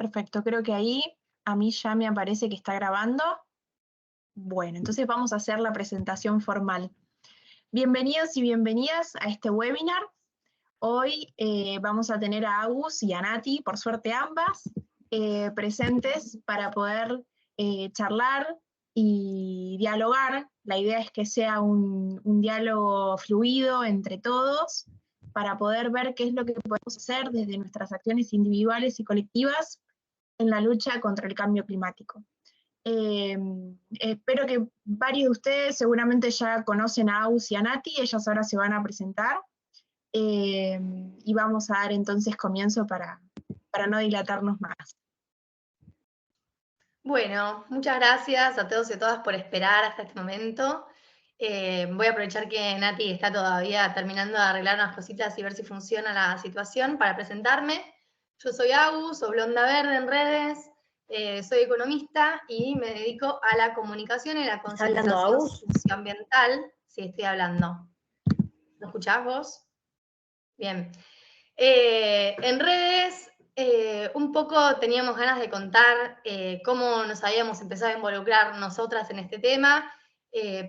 Perfecto, creo que ahí a mí ya me aparece que está grabando. Bueno, entonces vamos a hacer la presentación formal. Bienvenidos y bienvenidas a este webinar. Hoy vamos a tener a Agus y a Nati, por suerte ambas, presentes para poder charlar y dialogar. La idea es que sea un diálogo fluido entre todos para poder ver qué es lo que podemos hacer desde nuestras acciones individuales y colectivas en la lucha contra el cambio climático. Espero que varios de ustedes seguramente ya conocen a Agus y a Nati, ellas ahora se van a presentar, y vamos a dar entonces comienzo para no dilatarnos más. Bueno, muchas gracias a todos y a todas por esperar hasta este momento. Voy a aprovechar que Nati está todavía terminando de arreglar unas cositas y ver si funciona la situación para presentarme. Yo soy Agus, o Blonda Verde en redes, soy economista y me dedico a la comunicación y la concientización socioambiental. Sí, estoy hablando. ¿Lo escuchás vos? Bien. En redes, un poco teníamos ganas de contar cómo nos habíamos empezado a involucrar nosotras en este tema.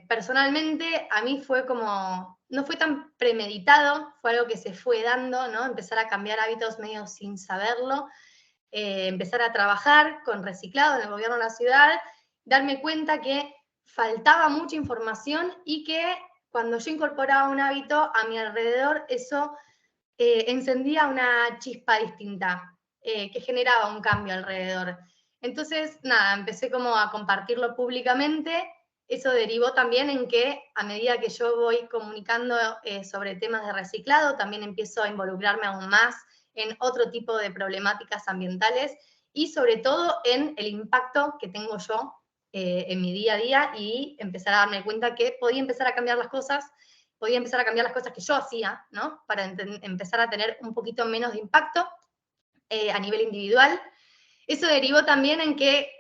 Personalmente, a mí fue como, no fue tan premeditado, fue algo que se fue dando, ¿no? Empezar a cambiar hábitos medio sin saberlo, empezar a trabajar con reciclado en el gobierno de la ciudad, darme cuenta que faltaba mucha información y que cuando yo incorporaba un hábito a mi alrededor, eso encendía una chispa distinta, que generaba un cambio alrededor. Entonces, nada, empecé como a compartirlo públicamente. Eso derivó también en que a medida que yo voy comunicando sobre temas de reciclado, también empiezo a involucrarme aún más en otro tipo de problemáticas ambientales y sobre todo en el impacto que tengo yo en mi día a día y empezar a darme cuenta que podía empezar a cambiar las cosas que yo hacía, ¿no? Para empezar a tener un poquito menos de impacto a nivel individual. Eso derivó también en que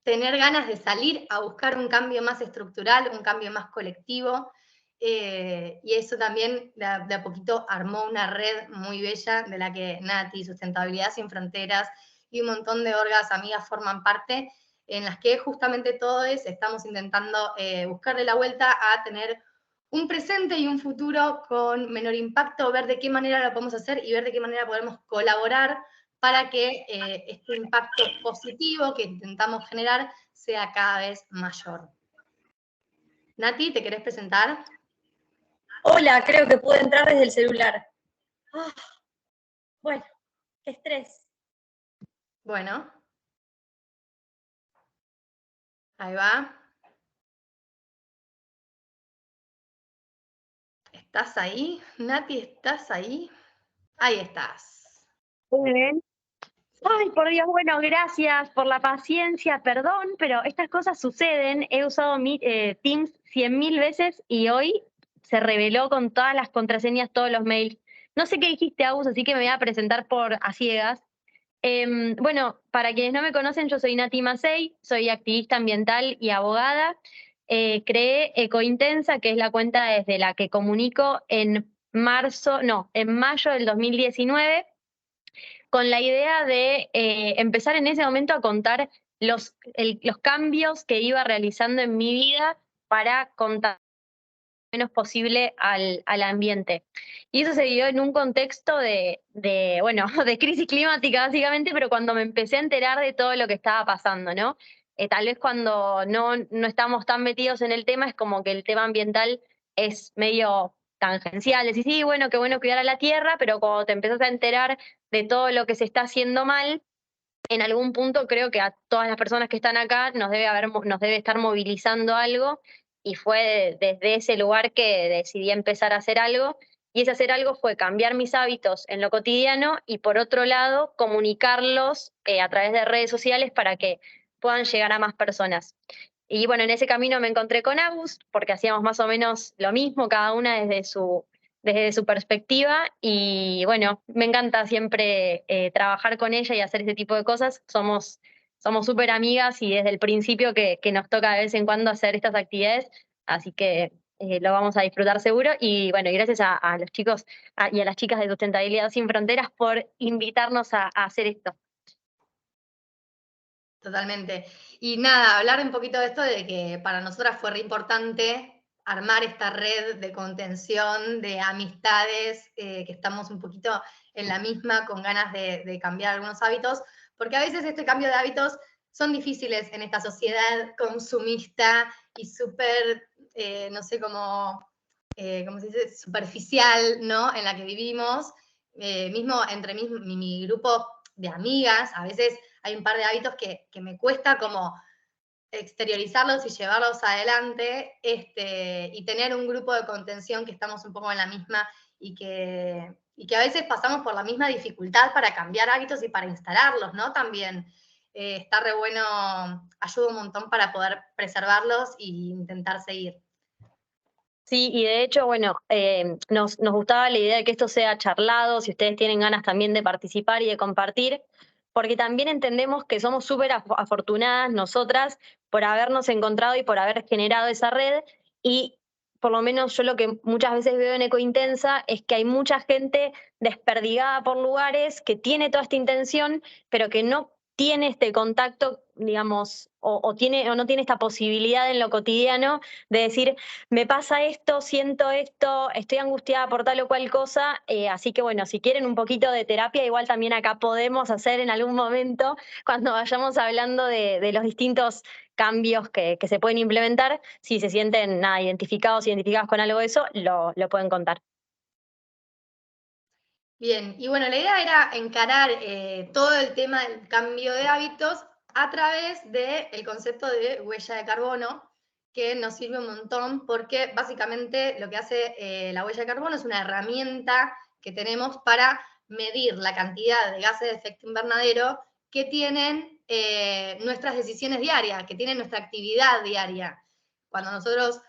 tener ganas de salir a buscar un cambio más estructural, un cambio más colectivo, y eso también de a poquito armó una red muy bella de la que Nati, Sustentabilidad Sin Fronteras y un montón de orgas amigas forman parte, en las que justamente todos estamos intentando buscarle la vuelta a tener un presente y un futuro con menor impacto, ver de qué manera lo podemos hacer y ver de qué manera podemos colaborar para que este impacto positivo que intentamos generar sea cada vez mayor. Nati, ¿te querés presentar? Hola, creo que pude entrar desde el celular. Bueno, qué estrés. Bueno. Ahí va. ¿Estás ahí? Nati, ¿estás ahí? Ahí estás. Muy bien. Ay, por Dios, bueno, gracias por la paciencia, perdón, pero estas cosas suceden. He usado Teams 100.000 veces y hoy se reveló con todas las contraseñas, todos los mails. No sé qué dijiste, Agus, así que me voy a presentar a ciegas. Bueno, para quienes no me conocen, yo soy Nati Macei, soy activista ambiental y abogada. Creé Ecointensa, que es la cuenta desde la que comunico en mayo del 2019, con la idea de empezar en ese momento a contar los cambios que iba realizando en mi vida para contar lo menos posible al ambiente. Y eso se dio en un contexto bueno, de crisis climática básicamente, pero cuando me empecé a enterar de todo lo que estaba pasando, ¿no? Tal vez cuando no estamos tan metidos en el tema, es como que el tema ambiental es medio tangencial. Decís, sí, bueno, qué bueno cuidar a la tierra, pero cuando te empezás a enterar de todo lo que se está haciendo mal, en algún punto creo que a todas las personas que están acá nos debe estar movilizando algo, y fue desde ese lugar que decidí empezar a hacer algo, y ese hacer algo fue cambiar mis hábitos en lo cotidiano y, por otro lado, comunicarlos a través de redes sociales para que puedan llegar a más personas. Y bueno, en ese camino me encontré con Agus, porque hacíamos más o menos lo mismo, cada una desde su perspectiva, y bueno, me encanta siempre trabajar con ella y hacer ese tipo de cosas. Somos súper amigas y desde el principio que nos toca de vez en cuando hacer estas actividades, así que lo vamos a disfrutar seguro. Y bueno, y gracias a los chicos y a las chicas de Sustentabilidad Sin Fronteras por invitarnos a hacer esto. Totalmente. Y nada, hablar un poquito de esto, de que para nosotras fue re importante armar esta red de contención, de amistades, que estamos un poquito en la misma, con ganas de cambiar algunos hábitos, porque a veces este cambio de hábitos son difíciles en esta sociedad consumista y súper, no sé cómo se dice, superficial, ¿no? En la que vivimos. Mismo entre mi grupo de amigas, a veces hay un par de hábitos que me cuesta como exteriorizarlos y llevarlos adelante, y tener un grupo de contención que estamos un poco en la misma y que a veces pasamos por la misma dificultad para cambiar hábitos y para instalarlos, ¿no? También está re bueno, ayuda un montón para poder preservarlos e intentar seguir. Sí, y de hecho, bueno, nos gustaba la idea de que esto sea charlado, si ustedes tienen ganas también de participar y de compartir, porque también entendemos que somos súper afortunadas nosotras por habernos encontrado y por haber generado esa red, y por lo menos yo lo que muchas veces veo en Ecointensa es que hay mucha gente desperdigada por lugares que tiene toda esta intención, pero que no tiene este contacto, digamos, o no tiene esta posibilidad en lo cotidiano de decir, me pasa esto, siento esto, estoy angustiada por tal o cual cosa, así que bueno, si quieren un poquito de terapia, igual también acá podemos hacer en algún momento, cuando vayamos hablando de los distintos cambios que se pueden implementar, si se sienten identificadas con algo de eso, lo pueden contar. Bien, y bueno, la idea era encarar todo el tema del cambio de hábitos a través del concepto de huella de carbono, que nos sirve un montón porque básicamente lo que hace la huella de carbono es una herramienta que tenemos para medir la cantidad de gases de efecto invernadero que tienen nuestras decisiones diarias, que tienen nuestra actividad diaria. Cuando nosotros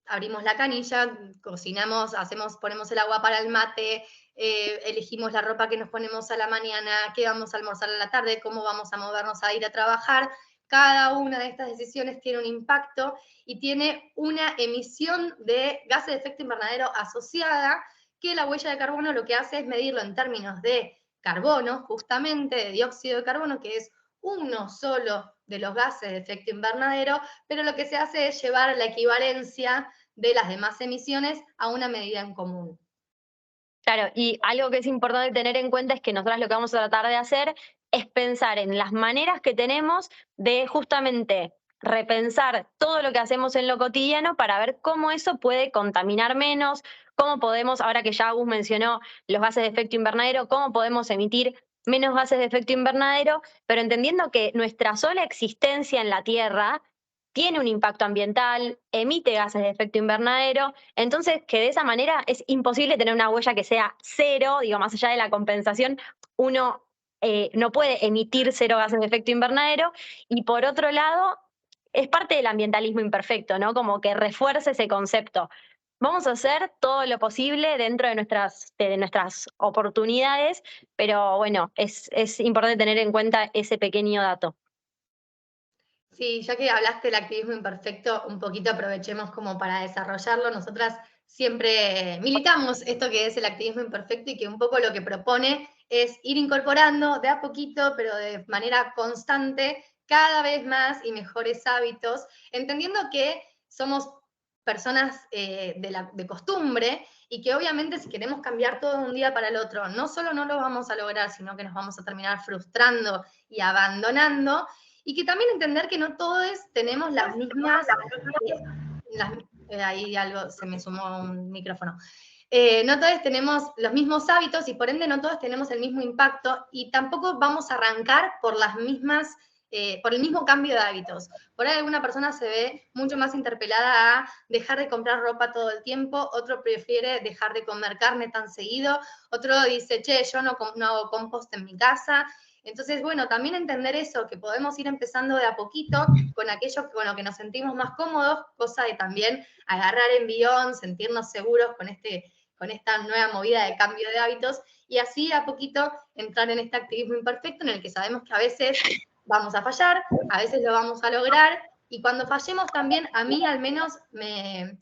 abrimos la canilla, cocinamos, ponemos el agua para el mate, elegimos la ropa que nos ponemos a la mañana, qué vamos a almorzar a la tarde, cómo vamos a movernos a ir a trabajar. Cada una de estas decisiones tiene un impacto y tiene una emisión de gases de efecto invernadero asociada, que la huella de carbono lo que hace es medirlo en términos de carbono, justamente de dióxido de carbono, que es uno solo de los gases de efecto invernadero, pero lo que se hace es llevar la equivalencia de las demás emisiones a una medida en común. Claro, y algo que es importante tener en cuenta es que nosotros lo que vamos a tratar de hacer es pensar en las maneras que tenemos de justamente repensar todo lo que hacemos en lo cotidiano para ver cómo eso puede contaminar menos, cómo podemos, ahora que ya Agus mencionó los gases de efecto invernadero, cómo podemos emitir menos gases de efecto invernadero, pero entendiendo que nuestra sola existencia en la Tierra tiene un impacto ambiental, emite gases de efecto invernadero, entonces que de esa manera es imposible tener una huella que sea cero, digo, más allá de la compensación, uno no puede emitir cero gases de efecto invernadero, y por otro lado, es parte del ambientalismo imperfecto, ¿no? Como que refuerza ese concepto. Vamos a hacer todo lo posible dentro de nuestras oportunidades, pero bueno, es importante tener en cuenta ese pequeño dato. Sí, ya que hablaste del activismo imperfecto, un poquito aprovechemos como para desarrollarlo. Nosotras siempre militamos esto que es el activismo imperfecto y que un poco lo que propone es ir incorporando de a poquito, pero de manera constante, cada vez más y mejores hábitos, entendiendo que somos personas de costumbre y que obviamente si queremos cambiar todo de un día para el otro, no solo no lo vamos a lograr, sino que nos vamos a terminar frustrando y abandonando. Y que también entender que no todos tenemos las mismas, ahí algo, se me sumó un micrófono, no todos tenemos los mismos hábitos y por ende no todos tenemos el mismo impacto y tampoco vamos a arrancar por las mismas, por el mismo cambio de hábitos. Por ahí alguna persona se ve mucho más interpelada a dejar de comprar ropa todo el tiempo, otro prefiere dejar de comer carne tan seguido, otro dice, che, yo no hago compost en mi casa. Entonces, bueno, también entender eso, que podemos ir empezando de a poquito con aquellos con los que nos sentimos más cómodos, cosa de también agarrar envión, sentirnos seguros con esta nueva movida de cambio de hábitos y así a poquito entrar en este activismo imperfecto en el que sabemos que a veces vamos a fallar, a veces lo vamos a lograr y cuando fallemos también a mí al menos me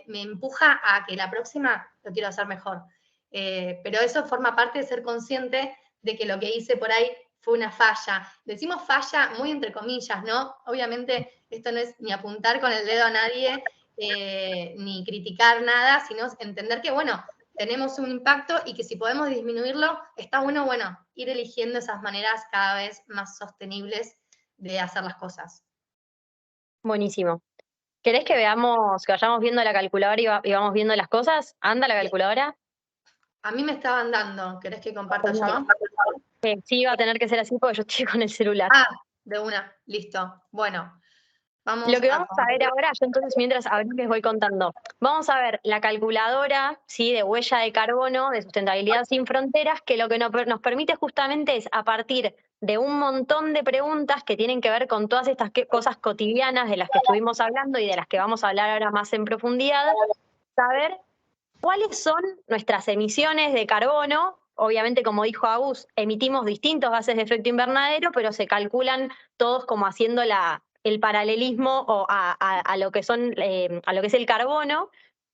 empuja a que la próxima lo quiero hacer mejor. Pero eso forma parte de ser consciente de que lo que hice por ahí fue una falla. Decimos falla muy entre comillas, ¿no? Obviamente esto no es ni apuntar con el dedo a nadie, ni criticar nada, sino entender que, bueno, tenemos un impacto y que si podemos disminuirlo, está bueno, ir eligiendo esas maneras cada vez más sostenibles de hacer las cosas. Buenísimo. ¿Querés que vayamos viendo la calculadora y vamos viendo las cosas? ¿Anda la calculadora? A mí me estaban dando, ¿querés que comparta yo? Sí, va a tener que ser así porque yo estoy con el celular. Ah, de una, listo. Bueno, vamos Lo que vamos a ver ahora, yo entonces mientras abrí les voy contando. Vamos a ver la calculadora, ¿sí?, de huella de carbono, de sustentabilidad sin fronteras, que lo que nos permite justamente es, a partir de un montón de preguntas que tienen que ver con todas estas cosas cotidianas de las que estuvimos hablando y de las que vamos a hablar ahora más en profundidad, saber cuáles son nuestras emisiones de carbono. Obviamente, como dijo Agus, emitimos distintos gases de efecto invernadero, pero se calculan todos como haciendo el paralelismo a lo que a lo que es el carbono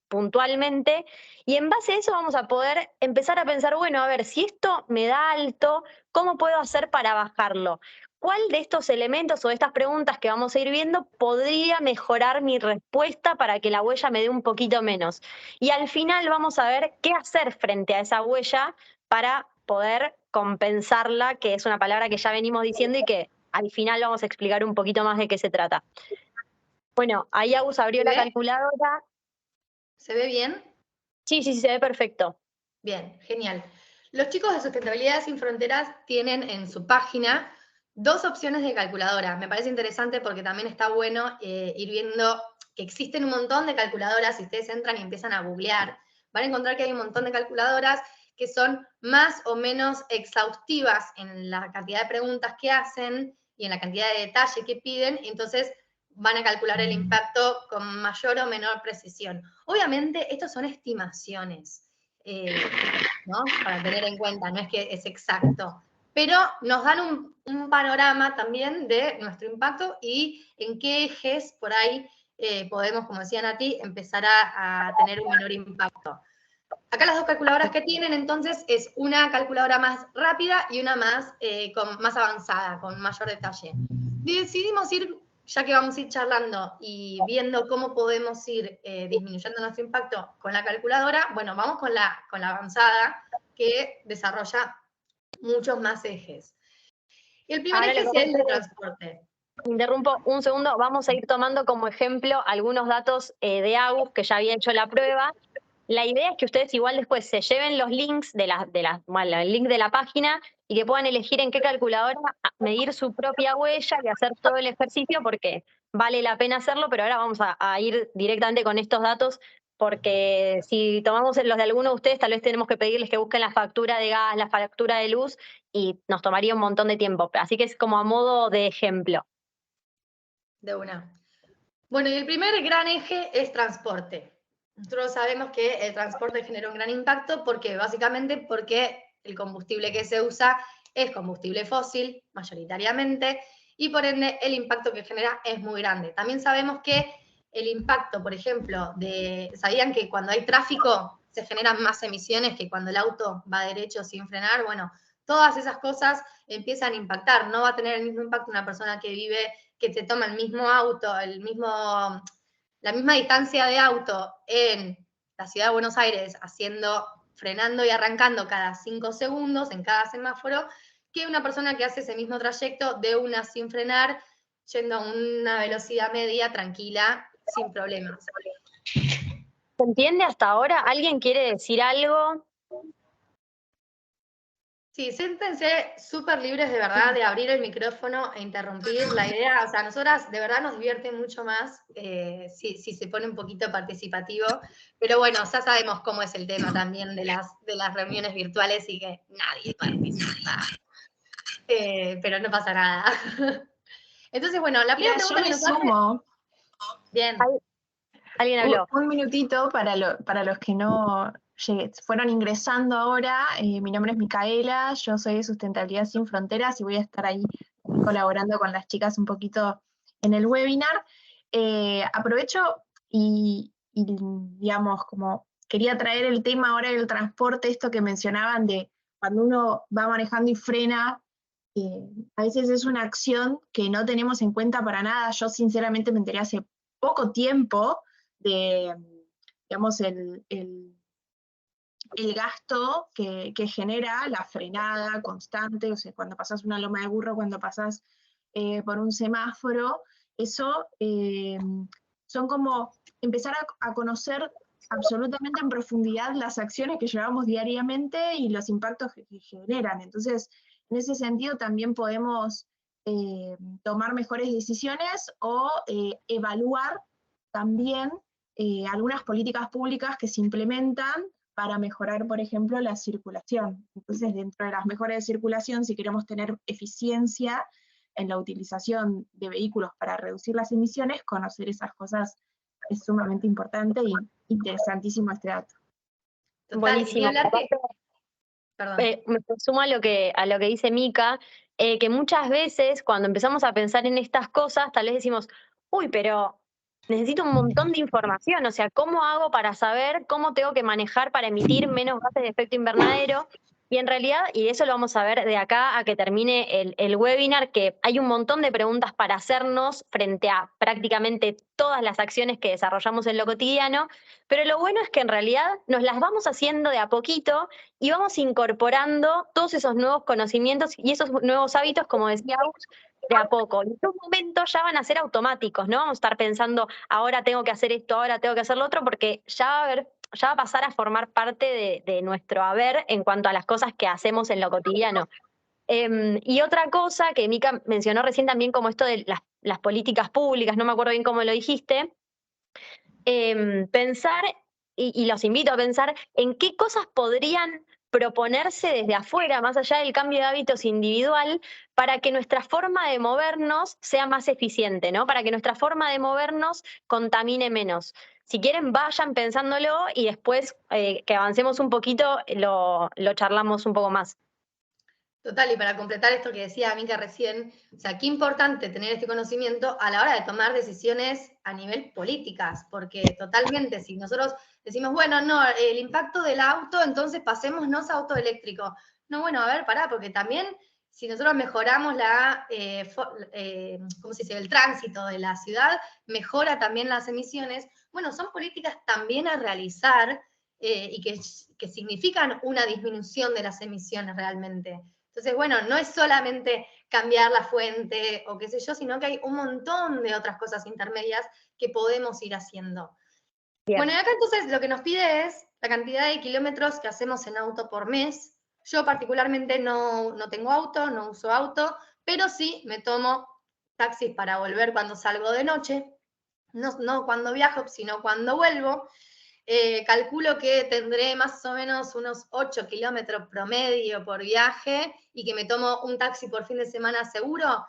puntualmente, y en base a eso vamos a poder empezar a pensar, bueno, a ver, si esto me da alto, ¿cómo puedo hacer para bajarlo? ¿Cuál de estos elementos o de estas preguntas que vamos a ir viendo podría mejorar mi respuesta para que la huella me dé un poquito menos? Y al final vamos a ver qué hacer frente a esa huella para poder compensarla, que es una palabra que ya venimos diciendo y que al final vamos a explicar un poquito más de qué se trata. Bueno, ahí Agus abrió la calculadora. ¿Se ve bien? Sí, se ve perfecto. Bien, genial. Los chicos de Sustentabilidad Sin Fronteras tienen en su página 2 opciones de calculadora. Me parece interesante porque también está bueno ir viendo que existen un montón de calculadoras. Si ustedes entran y empiezan a googlear, van a encontrar que hay un montón de calculadoras que son más o menos exhaustivas en la cantidad de preguntas que hacen y en la cantidad de detalle que piden. Entonces, van a calcular el impacto con mayor o menor precisión. Obviamente, estos son estimaciones. ¿No? Para tener en cuenta, no es que es exacto, pero nos dan un panorama también de nuestro impacto y en qué ejes por ahí podemos, como decía Nati, empezar a tener un menor impacto. Acá las 2 calculadoras que tienen, entonces, es una calculadora más rápida y una más avanzada, con mayor detalle. Decidimos ir, ya que vamos a ir charlando y viendo cómo podemos ir disminuyendo nuestro impacto con la calculadora, bueno, vamos con la avanzada, que desarrolla muchos más ejes. Y el primer eje es el de transporte. Interrumpo un segundo, vamos a ir tomando como ejemplo algunos datos de Agus, que ya había hecho la prueba. La idea es que ustedes igual después se lleven los links el link de la página y que puedan elegir en qué calculadora medir su propia huella y hacer todo el ejercicio, porque vale la pena hacerlo, pero ahora vamos a ir directamente con estos datos, porque si tomamos los de alguno de ustedes, tal vez tenemos que pedirles que busquen la factura de gas, la factura de luz, y nos tomaría un montón de tiempo. Así que es como a modo de ejemplo. De una. Bueno, y el primer gran eje es transporte. Nosotros sabemos que el transporte genera un gran impacto básicamente porque el combustible que se usa es combustible fósil, mayoritariamente, y por ende el impacto que genera es muy grande. También sabemos que el impacto, por ejemplo, ¿sabían que cuando hay tráfico se generan más emisiones que cuando el auto va derecho sin frenar? Bueno, todas esas cosas empiezan a impactar. No va a tener el mismo impacto una persona que te toma el mismo auto, la misma distancia de auto en la ciudad de Buenos Aires, frenando y arrancando cada 5 segundos en cada semáforo, que una persona que hace ese mismo trayecto de una sin frenar, yendo a una velocidad media, tranquila, sin problemas. ¿Se entiende hasta ahora? ¿Alguien quiere decir algo? Sí, siéntense súper libres de verdad de abrir el micrófono e interrumpir la idea. O sea, a nosotras de verdad nos divierte mucho más si se pone un poquito participativo. Pero bueno, ya sabemos cómo es el tema también de las reuniones virtuales y que nadie participa. Pero no pasa nada. Entonces, bueno, la primera pregunta que nos sumo. Bien. ¿Alguien habló? Un minutito para los que no fueron ingresando ahora. Mi nombre es Micaela, yo soy de Sustentabilidad Sin Fronteras y voy a estar ahí colaborando con las chicas un poquito en el webinar. Aprovecho y, digamos, como quería traer el tema ahora del transporte, esto que mencionaban de cuando uno va manejando y frena, A veces es una acción que no tenemos en cuenta para nada. Yo sinceramente me enteré hace poco tiempo de, digamos, el gasto que genera la frenada constante, o sea, cuando pasas una loma de burro, cuando pasas por un semáforo, eso son como empezar a conocer absolutamente en profundidad las acciones que llevamos diariamente y los impactos que generan. Entonces, en ese sentido también podemos tomar mejores decisiones o evaluar también algunas políticas públicas que se implementan para mejorar, por ejemplo, la circulación. Entonces, dentro de las mejoras de circulación, si queremos tener eficiencia en la utilización de vehículos para reducir las emisiones, conocer esas cosas es sumamente importante y interesantísimo este dato. Total, Buenísimo. y hablar que... Perdón. Me sumo a lo que dice Mica, que muchas veces cuando empezamos a pensar en estas cosas, tal vez decimos, uy, pero necesito un montón de información, o sea, ¿cómo hago para saber cómo tengo que manejar para emitir menos gases de efecto invernadero? Y en realidad, y eso lo vamos a ver de acá a que termine el webinar, que hay un montón de preguntas para hacernos frente a prácticamente todas las acciones que desarrollamos en lo cotidiano, pero lo bueno es que en realidad nos las vamos haciendo de a poquito y vamos incorporando todos esos nuevos conocimientos y esos nuevos hábitos, como decía Agus, de a poco. En un momento ya van a ser automáticos, no vamos a estar pensando, ahora tengo que hacer esto, ahora tengo que hacer lo otro, porque ya va a pasar a formar parte de nuestro haber en cuanto a las cosas que hacemos en lo cotidiano. Y otra cosa que Mica mencionó recién también, como esto de las políticas públicas, no me acuerdo bien cómo lo dijiste, pensar, y los invito a pensar, en qué cosas podrían proponerse desde afuera, más allá del cambio de hábitos individual, para que nuestra forma de movernos sea más eficiente, ¿no? Para que nuestra forma de movernos contamine menos. Si quieren, vayan pensándolo y después que avancemos un poquito, lo charlamos un poco más. Total, y para completar esto que decía Mica recién, o sea, qué importante tener este conocimiento a la hora de tomar decisiones a nivel políticas, porque totalmente, si nosotros decimos, bueno, no, el impacto del auto, entonces pasémonos a auto eléctrico. No, bueno, a ver, pará, porque también si nosotros mejoramos ¿cómo se dice?, el tránsito de la ciudad, mejora también las emisiones. Bueno, son políticas también a realizar y que significan una disminución de las emisiones realmente. Entonces, bueno, no es solamente cambiar la fuente o qué sé yo, sino que hay un montón de otras cosas intermedias que podemos ir haciendo. Bien. Bueno, y acá entonces lo que nos pide es la cantidad de kilómetros que hacemos en auto por mes. Yo particularmente no tengo auto, no uso auto, pero sí me tomo taxis para volver cuando salgo de noche. No cuando viajo, sino cuando vuelvo. Calculo que tendré más o menos unos 8 kilómetros promedio por viaje y que me tomo un taxi por fin de semana seguro,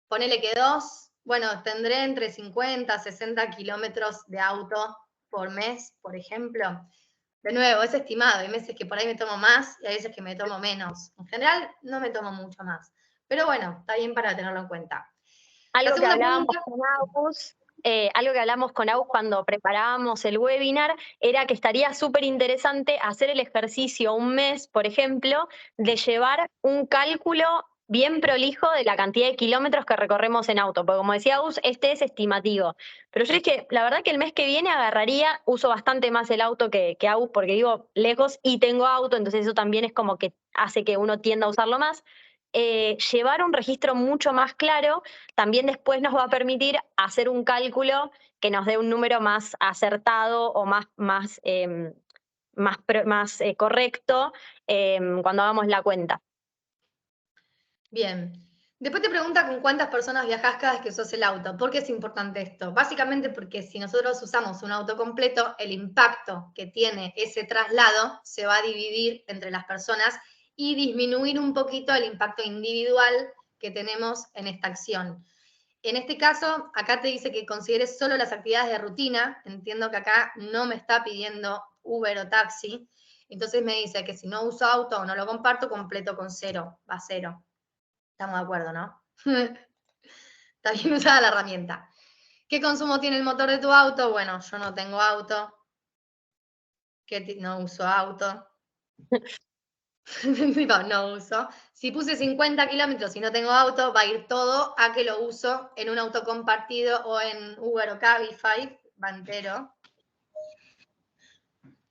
ponele que 2, bueno, tendré entre 50 y 60 kilómetros de auto por mes, por ejemplo. De nuevo, es estimado, hay meses que por ahí me tomo más y hay veces que me tomo menos. En general, no me tomo mucho más. Pero bueno, está bien para tenerlo en cuenta. Algo que hablamos con Agus cuando preparábamos el webinar era que estaría súper interesante hacer el ejercicio un mes, por ejemplo, de llevar un cálculo bien prolijo de la cantidad de kilómetros que recorremos en auto, porque como decía Agus, este es estimativo. Pero yo es que la verdad que el mes que viene uso bastante más el auto que Agus, porque vivo lejos y tengo auto, entonces eso también es como que hace que uno tienda a usarlo más. Llevar un registro mucho más claro también después nos va a permitir hacer un cálculo que nos dé un número más acertado o más correcto cuando hagamos la cuenta. Bien. Después te pregunta con cuántas personas viajás cada vez que usas el auto. ¿Por qué es importante esto? Básicamente porque si nosotros usamos un auto completo, el impacto que tiene ese traslado se va a dividir entre las personas y disminuir un poquito el impacto individual que tenemos en esta acción. En este caso, acá te dice que consideres solo las actividades de rutina. Entiendo que acá no me está pidiendo Uber o taxi. Entonces me dice que si no uso auto o no lo comparto, completo con 0, va a 0. Estamos de acuerdo, ¿no? Está bien usada la herramienta. ¿Qué consumo tiene el motor de tu auto? Bueno, yo no tengo auto. No uso auto. Tipo, no uso. Si puse 50 kilómetros y no tengo auto, va a ir todo a que lo uso en un auto compartido o en Uber o Cabify, va entero.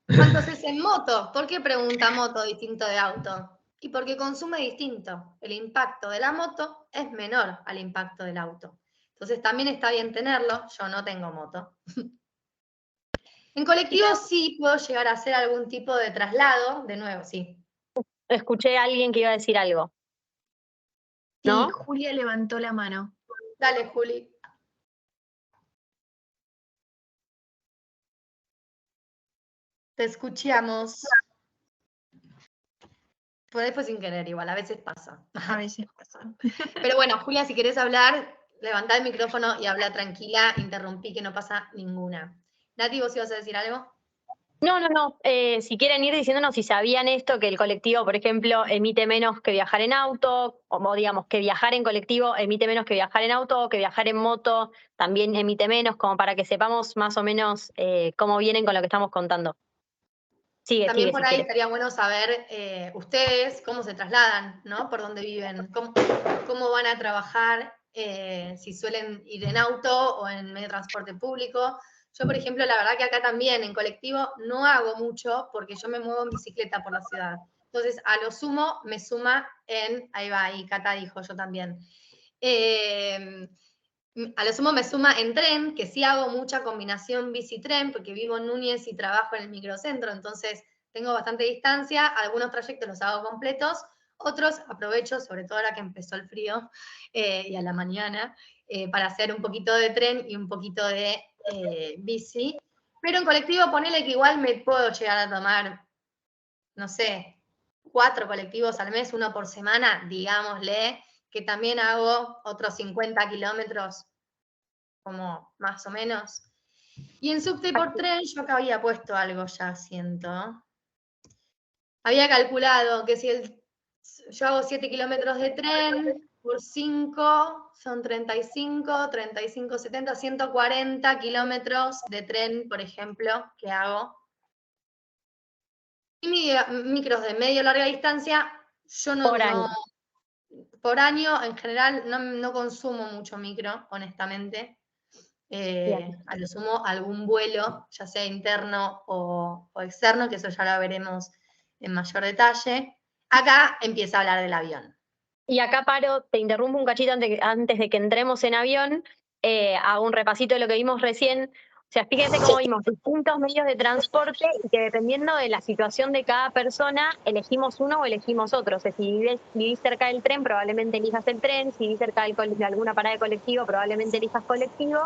¿Cuántos es en moto? ¿Por qué pregunta moto distinto de auto? Y porque consume distinto. El impacto de la moto es menor al impacto del auto. Entonces también está bien tenerlo. Yo no tengo moto. En colectivo sí puedo llegar a hacer algún tipo de traslado. De nuevo, sí. Escuché a alguien que iba a decir algo. Sí, ¿No? Julia levantó la mano. Dale, Juli. Te escuchamos. Por ahí fue sin querer igual, a veces pasa. A veces pasa. Pero bueno, Julia, si querés hablar, levantá el micrófono y habla tranquila, interrumpí, que no pasa ninguna. Nati, ¿vos ibas a decir algo? No. Si quieren ir diciéndonos si sabían esto, que el colectivo, por ejemplo, emite menos que viajar en auto, o digamos que viajar en colectivo emite menos que viajar en auto, o que viajar en moto también emite menos, como para que sepamos más o menos cómo vienen con lo que estamos contando. Sigue, También si por ahí quieres. estaría bueno saber ustedes cómo se trasladan, ¿no? Por dónde viven, cómo van a trabajar, si suelen ir en auto o en medio de transporte público. Yo, por ejemplo, la verdad que acá también en colectivo no hago mucho porque yo me muevo en bicicleta por la ciudad. Entonces, a lo sumo me suma ahí va, y Cata dijo yo también. A lo sumo me suma en tren, que sí hago mucha combinación bici-tren, porque vivo en Núñez y trabajo en el microcentro, entonces tengo bastante distancia, algunos trayectos los hago completos, otros aprovecho, sobre todo ahora que empezó el frío y a la mañana, para hacer un poquito de tren y un poquito de bici. Pero en colectivo ponele que igual me puedo llegar a tomar, no sé, 4 colectivos al mes, uno por semana, digámosle, que también hago otros 50 kilómetros, como más o menos. Y en subte por tren yo acá había puesto algo ya, siento. Había calculado que si yo hago 7 kilómetros de tren por 5, son 35, 70, 140 kilómetros de tren, por ejemplo, que hago. Y micros de medio larga distancia, yo Por año. por año en general no consumo mucho micro, honestamente. A lo sumo algún vuelo, ya sea interno o externo, que eso ya lo veremos en mayor detalle. Acá empieza a hablar del avión. Y acá paro, te interrumpo un cachito antes de que entremos en avión, hago un repasito de lo que vimos recién. O sea, fíjense cómo vimos distintos medios de transporte y que dependiendo de la situación de cada persona, elegimos uno o elegimos otro. O sea, si vivís cerca del tren, probablemente elijas el tren. Si vivís cerca de alguna parada de colectivo, probablemente elijas colectivo.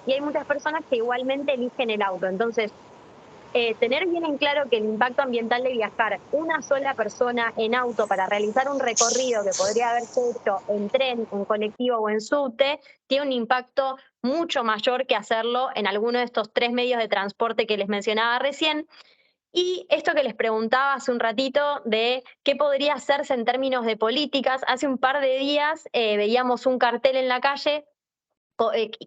Y hay muchas personas que igualmente eligen el auto. Entonces, tener bien en claro que el impacto ambiental de viajar una sola persona en auto para realizar un recorrido que podría haberse hecho en tren, en colectivo o en subte, tiene un impacto mucho mayor que hacerlo en alguno de estos 3 medios de transporte que les mencionaba recién. Y esto que les preguntaba hace un ratito de qué podría hacerse en términos de políticas, hace un par de días veíamos un cartel en la calle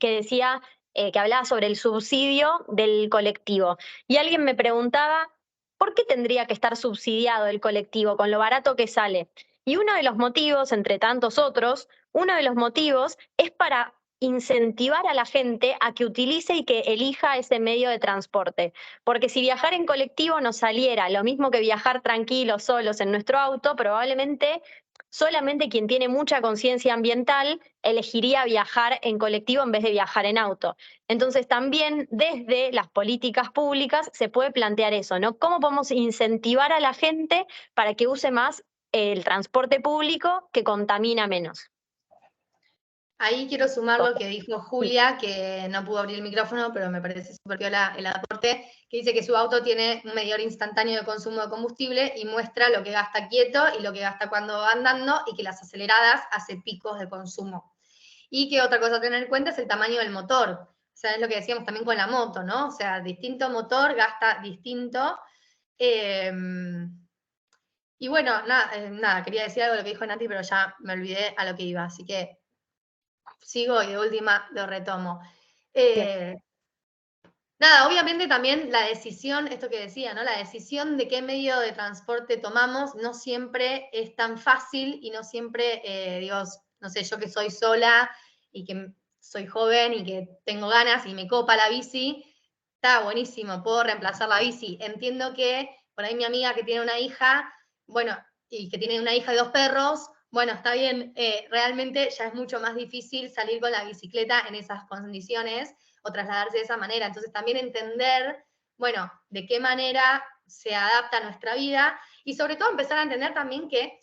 que decía, que hablaba sobre el subsidio del colectivo. Y alguien me preguntaba, ¿por qué tendría que estar subsidiado el colectivo con lo barato que sale? Y uno de los motivos, entre tantos otros, uno de los motivos es para incentivar a la gente a que utilice y que elija ese medio de transporte. Porque si viajar en colectivo nos saliera lo mismo que viajar tranquilos, solos en nuestro auto, probablemente solamente quien tiene mucha conciencia ambiental elegiría viajar en colectivo en vez de viajar en auto. Entonces también desde las políticas públicas se puede plantear eso, ¿no? ¿Cómo podemos incentivar a la gente para que use más el transporte público que contamina menos? Ahí quiero sumar lo que dijo Julia, que no pudo abrir el micrófono, pero me parece súper piola el aporte, que dice que su auto tiene un medidor instantáneo de consumo de combustible y muestra lo que gasta quieto y lo que gasta cuando va andando, y que las aceleradas hace picos de consumo. Y que otra cosa a tener en cuenta es el tamaño del motor. O sea, es lo que decíamos también con la moto, ¿no? O sea, distinto motor gasta distinto. Y bueno, nada, quería decir algo de lo que dijo Nati, pero ya me olvidé a lo que iba, así que sigo y de última lo retomo. Nada, obviamente también la decisión, esto que decía, ¿no? La decisión de qué medio de transporte tomamos no siempre es tan fácil y no siempre, digo, no sé, yo que soy sola y que soy joven y que tengo ganas y me copa la bici, está buenísimo, puedo reemplazar la bici. Entiendo que por ahí mi amiga que tiene una hija, bueno, y que tiene una hija y 2 perros, bueno, está bien, realmente ya es mucho más difícil salir con la bicicleta en esas condiciones o trasladarse de esa manera. Entonces también entender, bueno, de qué manera se adapta a nuestra vida y sobre todo empezar a entender también que,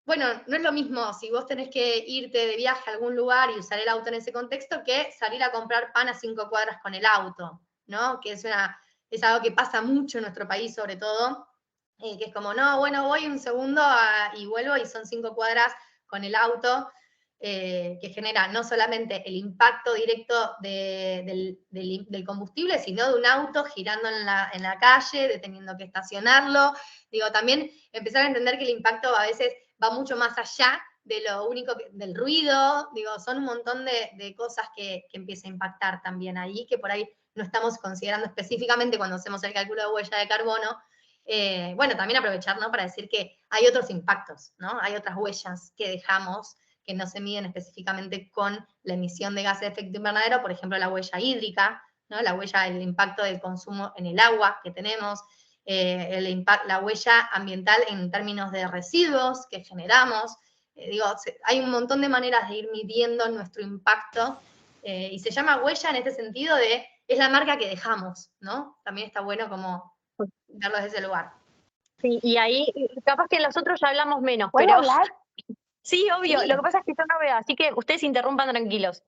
bueno, no es lo mismo si vos tenés que irte de viaje a algún lugar y usar el auto en ese contexto que salir a comprar pan a 5 cuadras con el auto, ¿no? Que es algo que pasa mucho en nuestro país sobre todo, que es como, no, bueno, voy un segundo y vuelvo y son 5 cuadras con el auto, que genera no solamente el impacto directo del combustible, sino de un auto girando en la calle, teniendo que estacionarlo. Digo, también empezar a entender que el impacto a veces va mucho más allá de lo único del ruido, digo, son un montón de cosas que empieza a impactar también ahí, que por ahí no estamos considerando específicamente cuando hacemos el cálculo de huella de carbono. Bueno, también aprovechar, ¿no? Para decir que hay otros impactos, ¿no? Hay otras huellas que dejamos que no se miden específicamente con la emisión de gases de efecto invernadero, por ejemplo, la huella hídrica, ¿no? La huella, el impacto del consumo en el agua que tenemos, la huella ambiental en términos de residuos que generamos. Digo, hay un montón de maneras de ir midiendo nuestro impacto y se llama huella en este sentido de, es la marca que dejamos, ¿no? También está bueno como verlo desde ese lugar. Sí, y ahí capaz que nosotros ya hablamos menos, ¿Puedo pero hablar? sí, obvio, Sí. lo que pasa es que yo no veo, así que ustedes interrumpan tranquilos.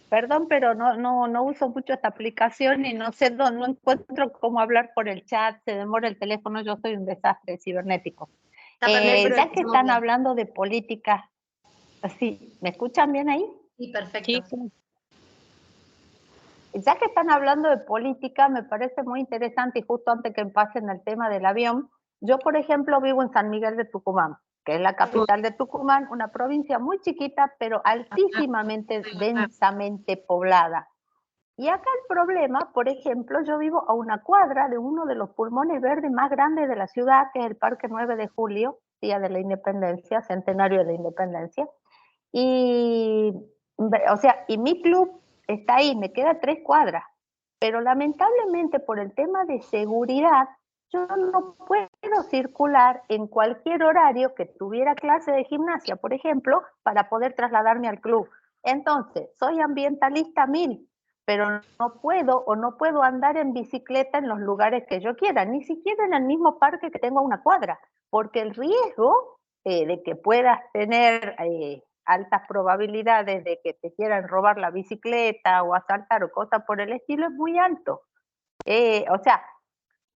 Perdón, pero no uso mucho esta aplicación y no sé, no encuentro cómo hablar por el chat, se demora el teléfono, yo soy un desastre cibernético. Está perfecto, Ya que están hablando de política, sí, ¿me escuchan bien ahí? Sí, perfecto. Sí. Ya que están hablando de política, me parece muy interesante y justo antes que pasen el tema del avión, yo por ejemplo vivo en San Miguel de Tucumán, que es la capital de Tucumán, una provincia muy chiquita, pero altísimamente, densamente poblada. Y acá el problema, por ejemplo, yo vivo a una cuadra de uno de los pulmones verdes más grandes de la ciudad, que es el Parque 9 de Julio, Día de la Independencia, Centenario de la Independencia. Y, o sea, y mi club está ahí, me queda 3 cuadras. Pero lamentablemente por el tema de seguridad, yo no puedo circular en cualquier horario que tuviera clase de gimnasia, por ejemplo, para poder trasladarme al club. Entonces, soy ambientalista 1000, pero no puedo andar en bicicleta en los lugares que yo quiera, ni siquiera en el mismo parque que tengo a una cuadra, porque el riesgo de que puedas tener altas probabilidades de que te quieran robar la bicicleta o asaltar o cosas por el estilo es muy alto. O sea,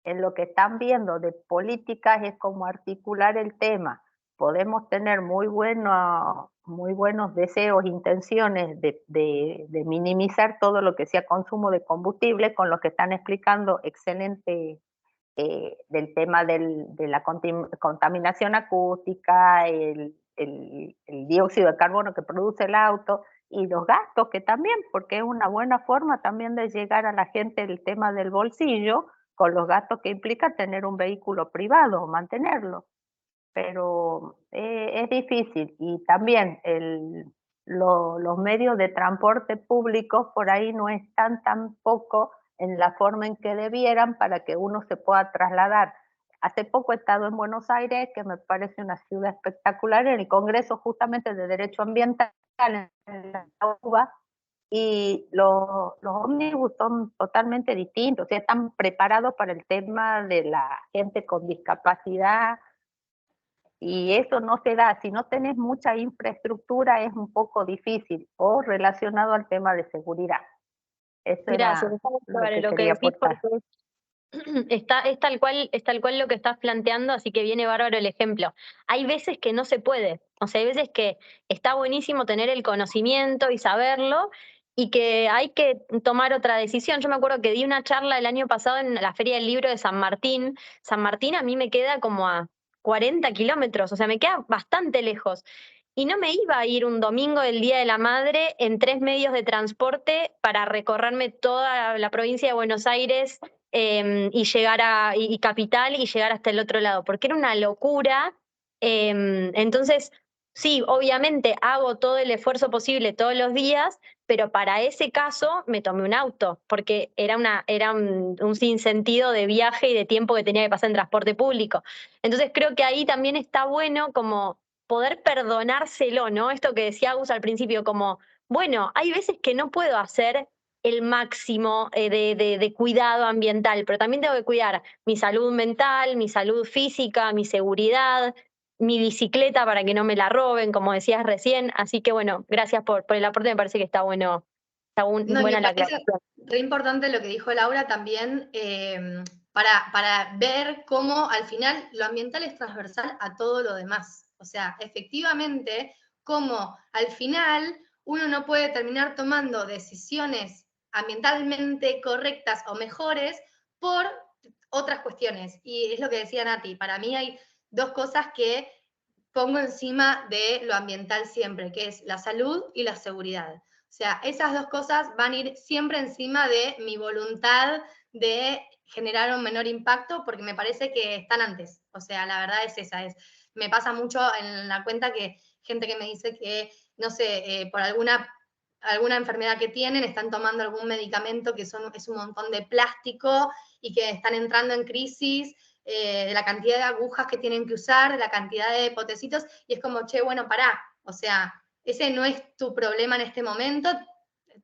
en lo que están viendo de políticas es como articular el tema. Podemos tener muy buenos deseos, intenciones de minimizar todo lo que sea consumo de combustible, con lo que están explicando excelente del tema de la contaminación acústica, el dióxido de carbono que produce el auto y los gastos que también, porque es una buena forma también de llegar a la gente el tema del bolsillo, con los gastos que implica tener un vehículo privado, mantenerlo. Pero es difícil y también los medios de transporte públicos por ahí no están tampoco en la forma en que debieran para que uno se pueda trasladar. Hace poco he estado en Buenos Aires, que me parece una ciudad espectacular, en el Congreso justamente de Derecho Ambiental en la UBA, y los ómnibus son totalmente distintos, o sea, están preparados para el tema de la gente con discapacidad, y eso no se da. Si no tenés mucha infraestructura es un poco difícil, o relacionado al tema de seguridad. Eso Gracias, era lo que quería decís, aportar. porque es tal cual lo que estás planteando, así que viene bárbaro el ejemplo. Hay veces que no se puede, o sea, hay veces que está buenísimo tener el conocimiento y saberlo, y que hay que tomar otra decisión. Yo me acuerdo que di una charla el año pasado en la Feria del Libro de San Martín. San Martín a mí me queda como a 40 kilómetros, o sea, me queda bastante lejos. y no me iba a ir un domingo del Día de la Madre en 3 medios de transporte para recorrerme toda la provincia de Buenos Aires y llegar y Capital y llegar hasta el otro lado, porque era una locura. Entonces, sí, obviamente hago todo el esfuerzo posible todos los días, pero para ese caso me tomé un auto, porque era un sinsentido de viaje y de tiempo que tenía que pasar en transporte público. Entonces creo que ahí también está bueno como poder perdonárselo, ¿no? Esto que decía Agus al principio, como, bueno, hay veces que no puedo hacer el máximo de cuidado ambiental, pero también tengo que cuidar mi salud mental, mi salud física, mi seguridad, mi bicicleta para que no me la roben, como decías recién. Así que bueno, gracias por el aporte, me parece que está bueno, No, y buena me la parece aclaración. re importante lo que dijo Laura también, para ver cómo al final lo ambiental es transversal a todo lo demás. O sea, efectivamente, cómo al final uno no puede terminar tomando decisiones ambientalmente correctas o mejores por otras cuestiones. Y es lo que decía Nati, para mí hay dos cosas que pongo encima de lo ambiental siempre, que es la salud y la seguridad. O sea, esas dos cosas van a ir siempre encima de mi voluntad de generar un menor impacto, porque me parece que están antes. O sea, la verdad es esa. Me pasa mucho en la cuenta que gente que me dice que, no sé, por alguna enfermedad que tienen, están tomando algún medicamento que es un montón de plástico y que están entrando en crisis de la cantidad de agujas que tienen que usar, de la cantidad de potecitos, y es como, che, bueno, pará. O sea, ese no es tu problema en este momento,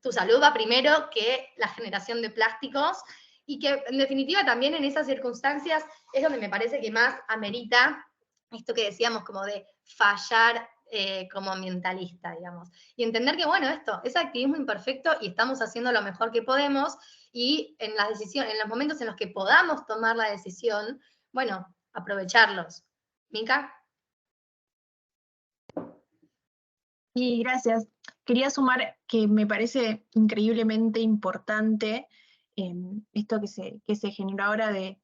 tu salud va primero que la generación de plásticos, y que en definitiva también en esas circunstancias es donde me parece que más amerita esto que decíamos como de fallar como ambientalista, digamos, y entender que bueno, esto es activismo imperfecto y estamos haciendo lo mejor que podemos, y en las decisiones, en los momentos en los que podamos tomar la decisión, bueno, aprovecharlos. ¿Mica? Y gracias. Quería sumar que me parece increíblemente importante esto que se generó ahora de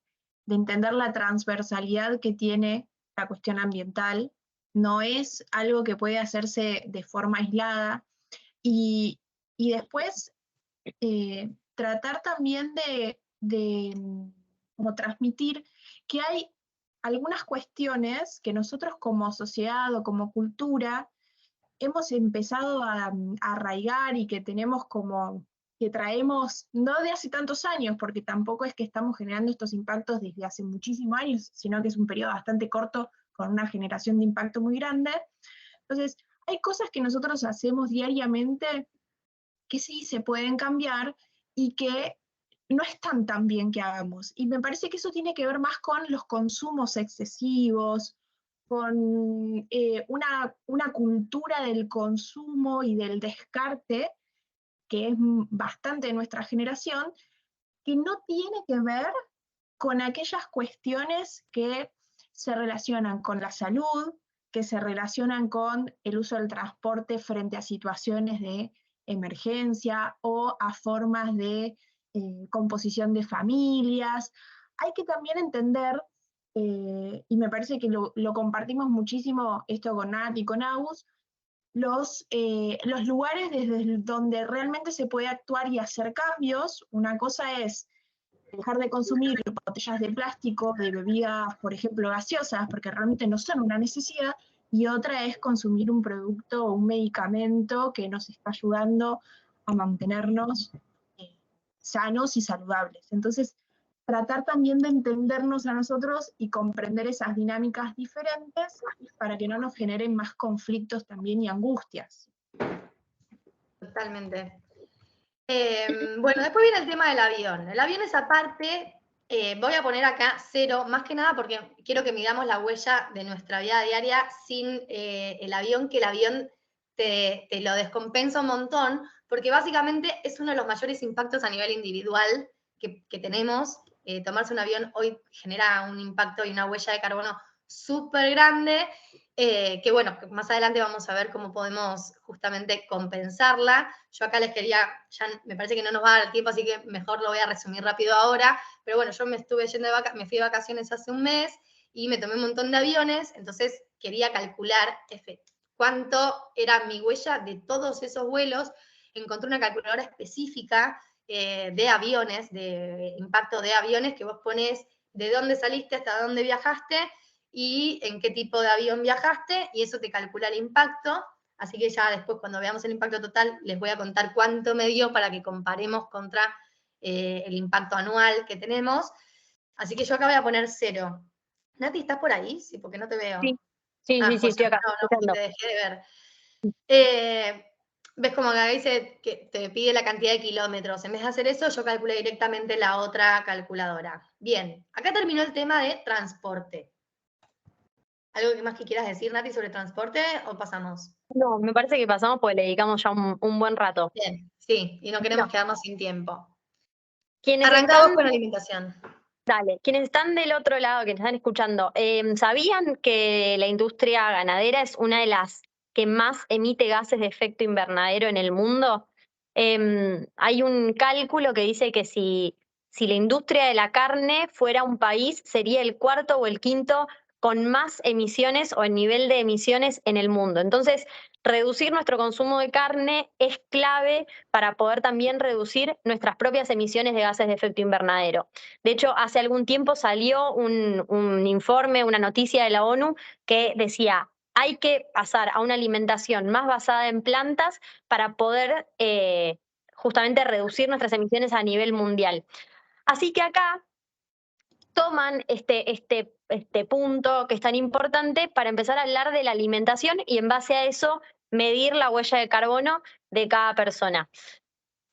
entender la transversalidad que tiene la cuestión ambiental. No es algo que puede hacerse de forma aislada. Y, y después tratar también de como transmitir que hay algunas cuestiones que nosotros como sociedad o como cultura hemos empezado a arraigar y que tenemos como, que traemos, no de hace tantos años, porque tampoco es que estamos generando estos impactos desde hace muchísimos años, sino que es un periodo bastante corto con una generación de impacto muy grande. Entonces, hay cosas que nosotros hacemos diariamente que sí se pueden cambiar y que no están tan bien que hagamos. Y me parece que eso tiene que ver más con los consumos excesivos, con una cultura del consumo y del descarte, que es bastante de nuestra generación, que no tiene que ver con aquellas cuestiones que se relacionan con la salud, que se relacionan con el uso del transporte frente a situaciones de emergencia o a formas de composición de familias. Hay que también entender, y me parece que lo compartimos muchísimo esto con Nat y con Agus, los lugares desde donde realmente se puede actuar y hacer cambios. Una cosa es dejar de consumir botellas de plástico, de bebidas, por ejemplo, gaseosas, porque realmente no son una necesidad, y otra es consumir un producto o un medicamento que nos está ayudando a mantenernos sanos y saludables. Entonces, tratar también de entendernos a nosotros y comprender esas dinámicas diferentes para que no nos generen más conflictos también y angustias. Totalmente. Bueno, después viene el tema del avión. El avión es aparte, voy a poner acá 0, más que nada porque quiero que midamos la huella de nuestra vida diaria sin el avión, que el avión te lo descompensa un montón, porque básicamente es uno de los mayores impactos a nivel individual que tenemos. Tomarse un avión hoy genera un impacto y una huella de carbono súper grande, que bueno, más adelante vamos a ver cómo podemos justamente compensarla. Yo acá les quería, ya me parece que no nos va a dar el tiempo, así que mejor lo voy a resumir rápido ahora, pero bueno, yo me estuve yendo me fui de vacaciones hace un mes y me tomé un montón de aviones, entonces quería calcular cuánto era mi huella de todos esos vuelos. Encontré una calculadora específica de aviones, de impacto de aviones, que vos pones de dónde saliste hasta dónde viajaste y en qué tipo de avión viajaste, y eso te calcula el impacto. Así que ya después, cuando veamos el impacto total, les voy a contar cuánto me dio para que comparemos contra el impacto anual que tenemos. Así que yo acá voy a poner 0. Nati, ¿estás por ahí? Sí, porque no te veo. Sí, estoy acá. No, te dejé de ver. ¿Ves como acá dice que te pide la cantidad de kilómetros? En vez de hacer eso, yo calculé directamente la otra calculadora. Bien, acá terminó el tema de transporte. ¿Algo más que quieras decir, Nati, sobre transporte o pasamos? No, me parece que pasamos porque le dedicamos ya un buen rato. Bien, sí, y no queremos quedarnos sin tiempo. Arrancamos con la alimentación. Dale, quienes están del otro lado, quienes están escuchando, ¿sabían que la industria ganadera es una de las que más emite gases de efecto invernadero en el mundo? Hay un cálculo que dice que si la industria de la carne fuera un país, sería el cuarto o el quinto con más emisiones o el nivel de emisiones en el mundo. Entonces, reducir nuestro consumo de carne es clave para poder también reducir nuestras propias emisiones de gases de efecto invernadero. De hecho, hace algún tiempo salió un informe, una noticia de la ONU que decía, hay que pasar a una alimentación más basada en plantas para poder justamente reducir nuestras emisiones a nivel mundial. Así que acá toman este punto que es tan importante para empezar a hablar de la alimentación y en base a eso medir la huella de carbono de cada persona.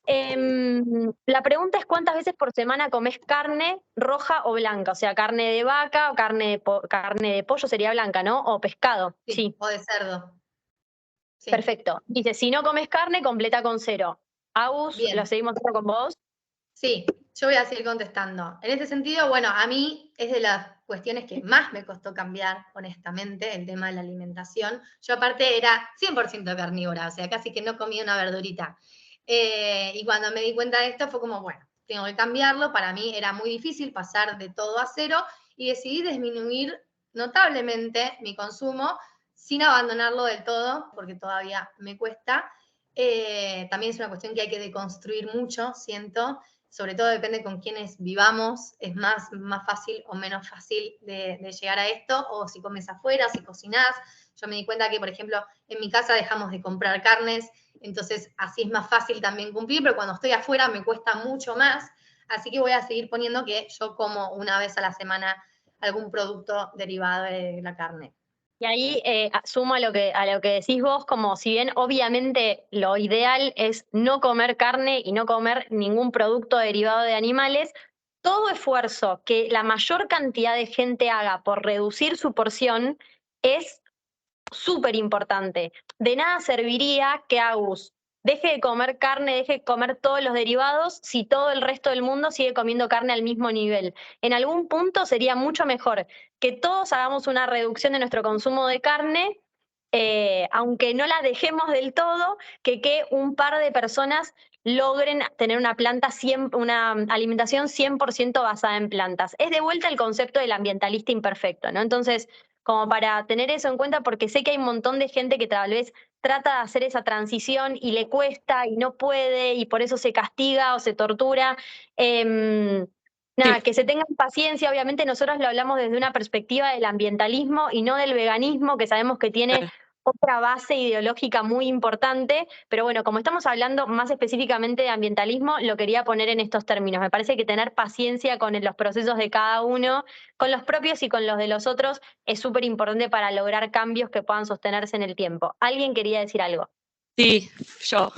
La pregunta es cuántas veces por semana comes carne roja o blanca, o sea, carne de vaca o carne de pollo sería blanca, ¿no? O pescado. Sí. O de cerdo. Sí. Perfecto. Dice, si no comes carne, completa con 0. Agus, Bien. ¿lo seguimos con vos? Sí, yo voy a seguir contestando. En este sentido, bueno, a mí es de las cuestiones que más me costó cambiar, honestamente, el tema de la alimentación. Yo aparte era 100% carnívora, o sea, casi que no comía una verdurita. Y cuando me di cuenta de esto fue como, bueno, tengo que cambiarlo. Para mí era muy difícil pasar de todo a 0 y decidí disminuir notablemente mi consumo sin abandonarlo del todo, porque todavía me cuesta. También es una cuestión que hay que deconstruir mucho, siento. Sobre todo depende con quiénes vivamos, es más fácil o menos fácil de llegar a esto, o si comes afuera, si cocinás. Yo me di cuenta que, por ejemplo, en mi casa dejamos de comprar carnes, entonces así es más fácil también cumplir, pero cuando estoy afuera me cuesta mucho más, así que voy a seguir poniendo que yo como una vez a la semana algún producto derivado de la carne. Y ahí sumo a lo que decís vos, como si bien obviamente lo ideal es no comer carne y no comer ningún producto derivado de animales, todo esfuerzo que la mayor cantidad de gente haga por reducir su porción es súper importante. De nada serviría que Agus deje de comer carne, deje de comer todos los derivados si todo el resto del mundo sigue comiendo carne al mismo nivel. En algún punto sería mucho mejor que todos hagamos una reducción de nuestro consumo de carne, aunque no la dejemos del todo, que un par de personas logren tener una alimentación 100% basada en plantas. Es de vuelta el concepto del ambientalista imperfecto, ¿no? Entonces, como para tener eso en cuenta, porque sé que hay un montón de gente que tal vez trata de hacer esa transición y le cuesta y no puede y por eso se castiga o se tortura. Nada, que se tengan paciencia. Obviamente nosotros lo hablamos desde una perspectiva del ambientalismo y no del veganismo, que sabemos que tiene otra base ideológica muy importante, pero bueno, como estamos hablando más específicamente de ambientalismo, lo quería poner en estos términos. Me parece que tener paciencia con los procesos de cada uno, con los propios y con los de los otros, es súper importante para lograr cambios que puedan sostenerse en el tiempo. ¿Alguien quería decir algo? Sí, yo.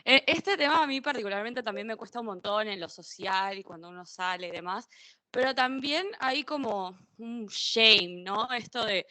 Este tema a mí particularmente también me cuesta un montón en lo social y cuando uno sale y demás, pero también hay como un shame, ¿no? Esto de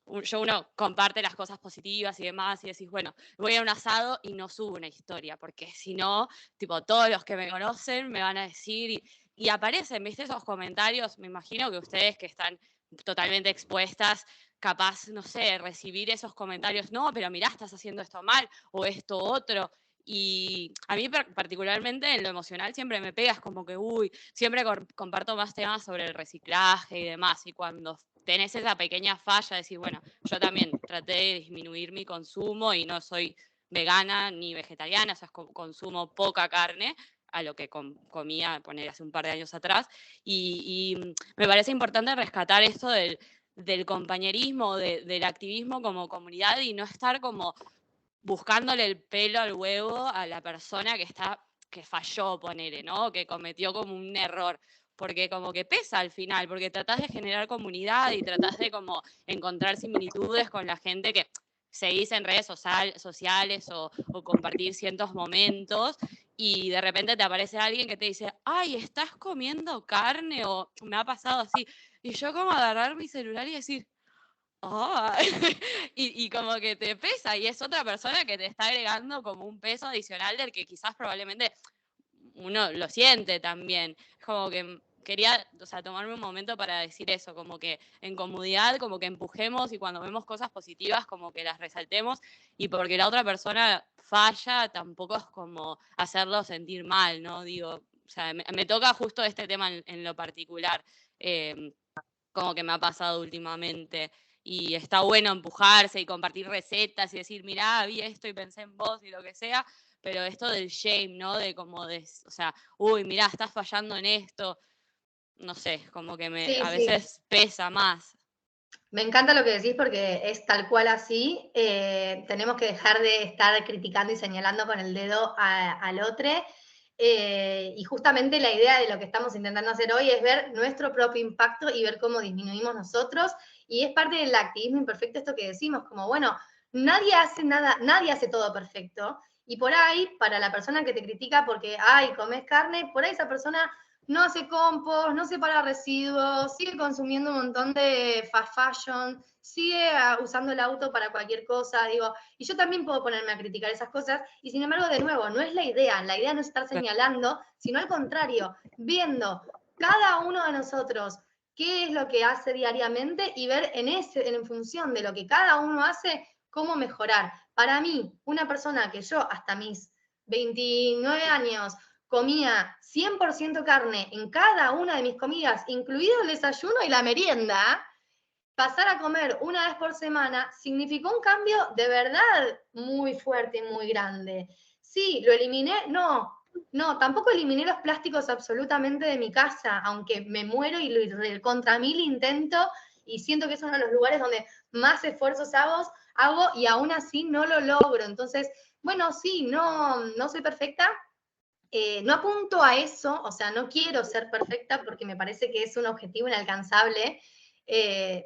uno comparte las cosas positivas y demás y decís, bueno, voy a un asado y no subo una historia, porque si no, tipo, todos los que me conocen me van a decir y aparecen, ¿viste? Esos comentarios, me imagino que ustedes que están totalmente expuestas, capaz, no sé, recibir esos comentarios, no, pero mirá, estás haciendo esto mal o esto otro. Y a mí particularmente en lo emocional siempre me pega, es como que, uy, siempre comparto más temas sobre el reciclaje y demás, y cuando tenés esa pequeña falla, decir, bueno, yo también traté de disminuir mi consumo y no soy vegana ni vegetariana, o sea, consumo poca carne a lo que comía, poner hace un par de años atrás, y me parece importante rescatar esto del compañerismo, del activismo como comunidad y no estar como buscándole el pelo al huevo a la persona que falló, ponele, ¿no? Que cometió como un error. Porque como que pesa al final, porque tratás de generar comunidad y tratás de como encontrar similitudes con la gente que seguís en redes sociales o compartir ciertos momentos y de repente te aparece alguien que te dice, ay, ¿estás comiendo carne? O me ha pasado así. Y yo como agarrar mi celular y decir, oh, y como que te pesa y es otra persona que te está agregando como un peso adicional del que quizás probablemente uno lo siente también. Es como que quería, o sea, tomarme un momento para decir eso, como que en comunidad, como que empujemos y cuando vemos cosas positivas, como que las resaltemos y porque la otra persona falla, tampoco es como hacerlo sentir mal, ¿no? Digo, o sea, me toca justo este tema en lo particular. Como que me ha pasado últimamente. Y está bueno empujarse y compartir recetas y decir, mirá, vi esto y pensé en vos y lo que sea, pero esto del shame, ¿no? De como de, o sea, uy, mirá, estás fallando en esto, no sé, como que Sí, a sí. veces pesa más. Me encanta lo que decís porque es tal cual así. Tenemos que dejar de estar criticando y señalando con el dedo al otro. Y justamente la idea de lo que estamos intentando hacer hoy es ver nuestro propio impacto y ver cómo disminuimos nosotros. Y es parte del activismo imperfecto esto que decimos, como, bueno, nadie hace nada, nadie hace todo perfecto. Y por ahí, para la persona que te critica porque, ay, comes carne, por ahí esa persona no hace compost, no separa residuos, sigue consumiendo un montón de fast fashion, sigue usando el auto para cualquier cosa, digo, y yo también puedo ponerme a criticar esas cosas, y sin embargo, de nuevo, no es la idea no es estar señalando, sino al contrario, viendo cada uno de nosotros qué es lo que hace diariamente y ver en función de lo que cada uno hace, cómo mejorar. Para mí, una persona que yo hasta mis 29 años comía 100% carne en cada una de mis comidas, incluido el desayuno y la merienda, pasar a comer una vez por semana significó un cambio de verdad muy fuerte y muy grande. Sí, ¿lo eliminé? No, tampoco eliminé los plásticos absolutamente de mi casa, aunque me muero y contra mil intento y siento que es uno de los lugares donde más esfuerzos hago y aún así no lo logro. Entonces, bueno, sí, no soy perfecta, no apunto a eso, o sea, no quiero ser perfecta porque me parece que es un objetivo inalcanzable,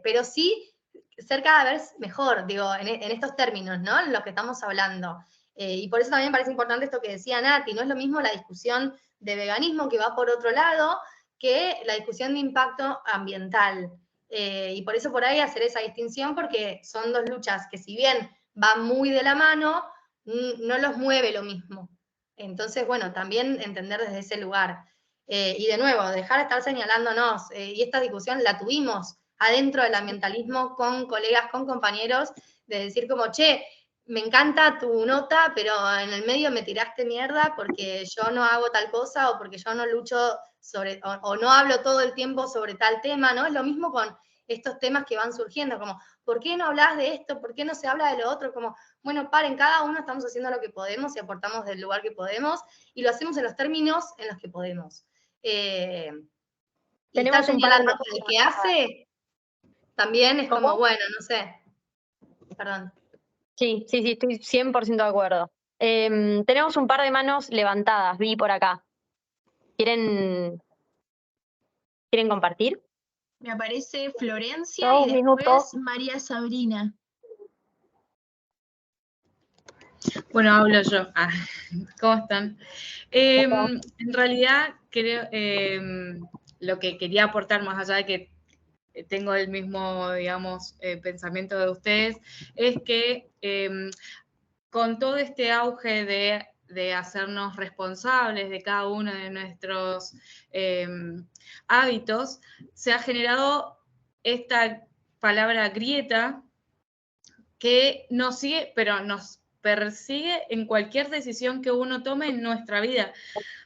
pero sí ser cada vez mejor, digo, en estos términos, ¿no? En los que estamos hablando. Y por eso también me parece importante esto que decía Nati, no es lo mismo la discusión de veganismo que va por otro lado que la discusión de impacto ambiental. Y por eso por ahí hacer esa distinción, porque son dos luchas que si bien van muy de la mano, no los mueve lo mismo. Entonces, bueno, también entender desde ese lugar. Y de nuevo, dejar de estar señalándonos. Y esta discusión la tuvimos adentro del ambientalismo con colegas, con compañeros, de decir como, che, me encanta tu nota, pero en el medio me tiraste mierda porque yo no hago tal cosa o porque yo no lucho sobre, o no hablo todo el tiempo sobre tal tema, ¿no? Es lo mismo con estos temas que van surgiendo, como, ¿por qué no hablas de esto? ¿Por qué no se habla de lo otro? Como, bueno, paren, cada uno estamos haciendo lo que podemos y aportamos del lugar que podemos y lo hacemos en los términos en los que podemos. Y estar señalando al que hace también es como, bueno, no sé. Perdón. Sí, estoy 100% de acuerdo. Tenemos un par de manos levantadas, vi por acá. ¿Quieren compartir? Me aparece Florencia No, y un minuto. después María Sabrina. Bueno, hablo yo. ¿Cómo están? En realidad, creo lo que quería aportar, más allá de que tengo el mismo, digamos, pensamiento de ustedes, es que con todo este auge de hacernos responsables de cada uno de nuestros hábitos, se ha generado esta palabra grieta que nos sigue, pero nos persigue en cualquier decisión que uno tome en nuestra vida.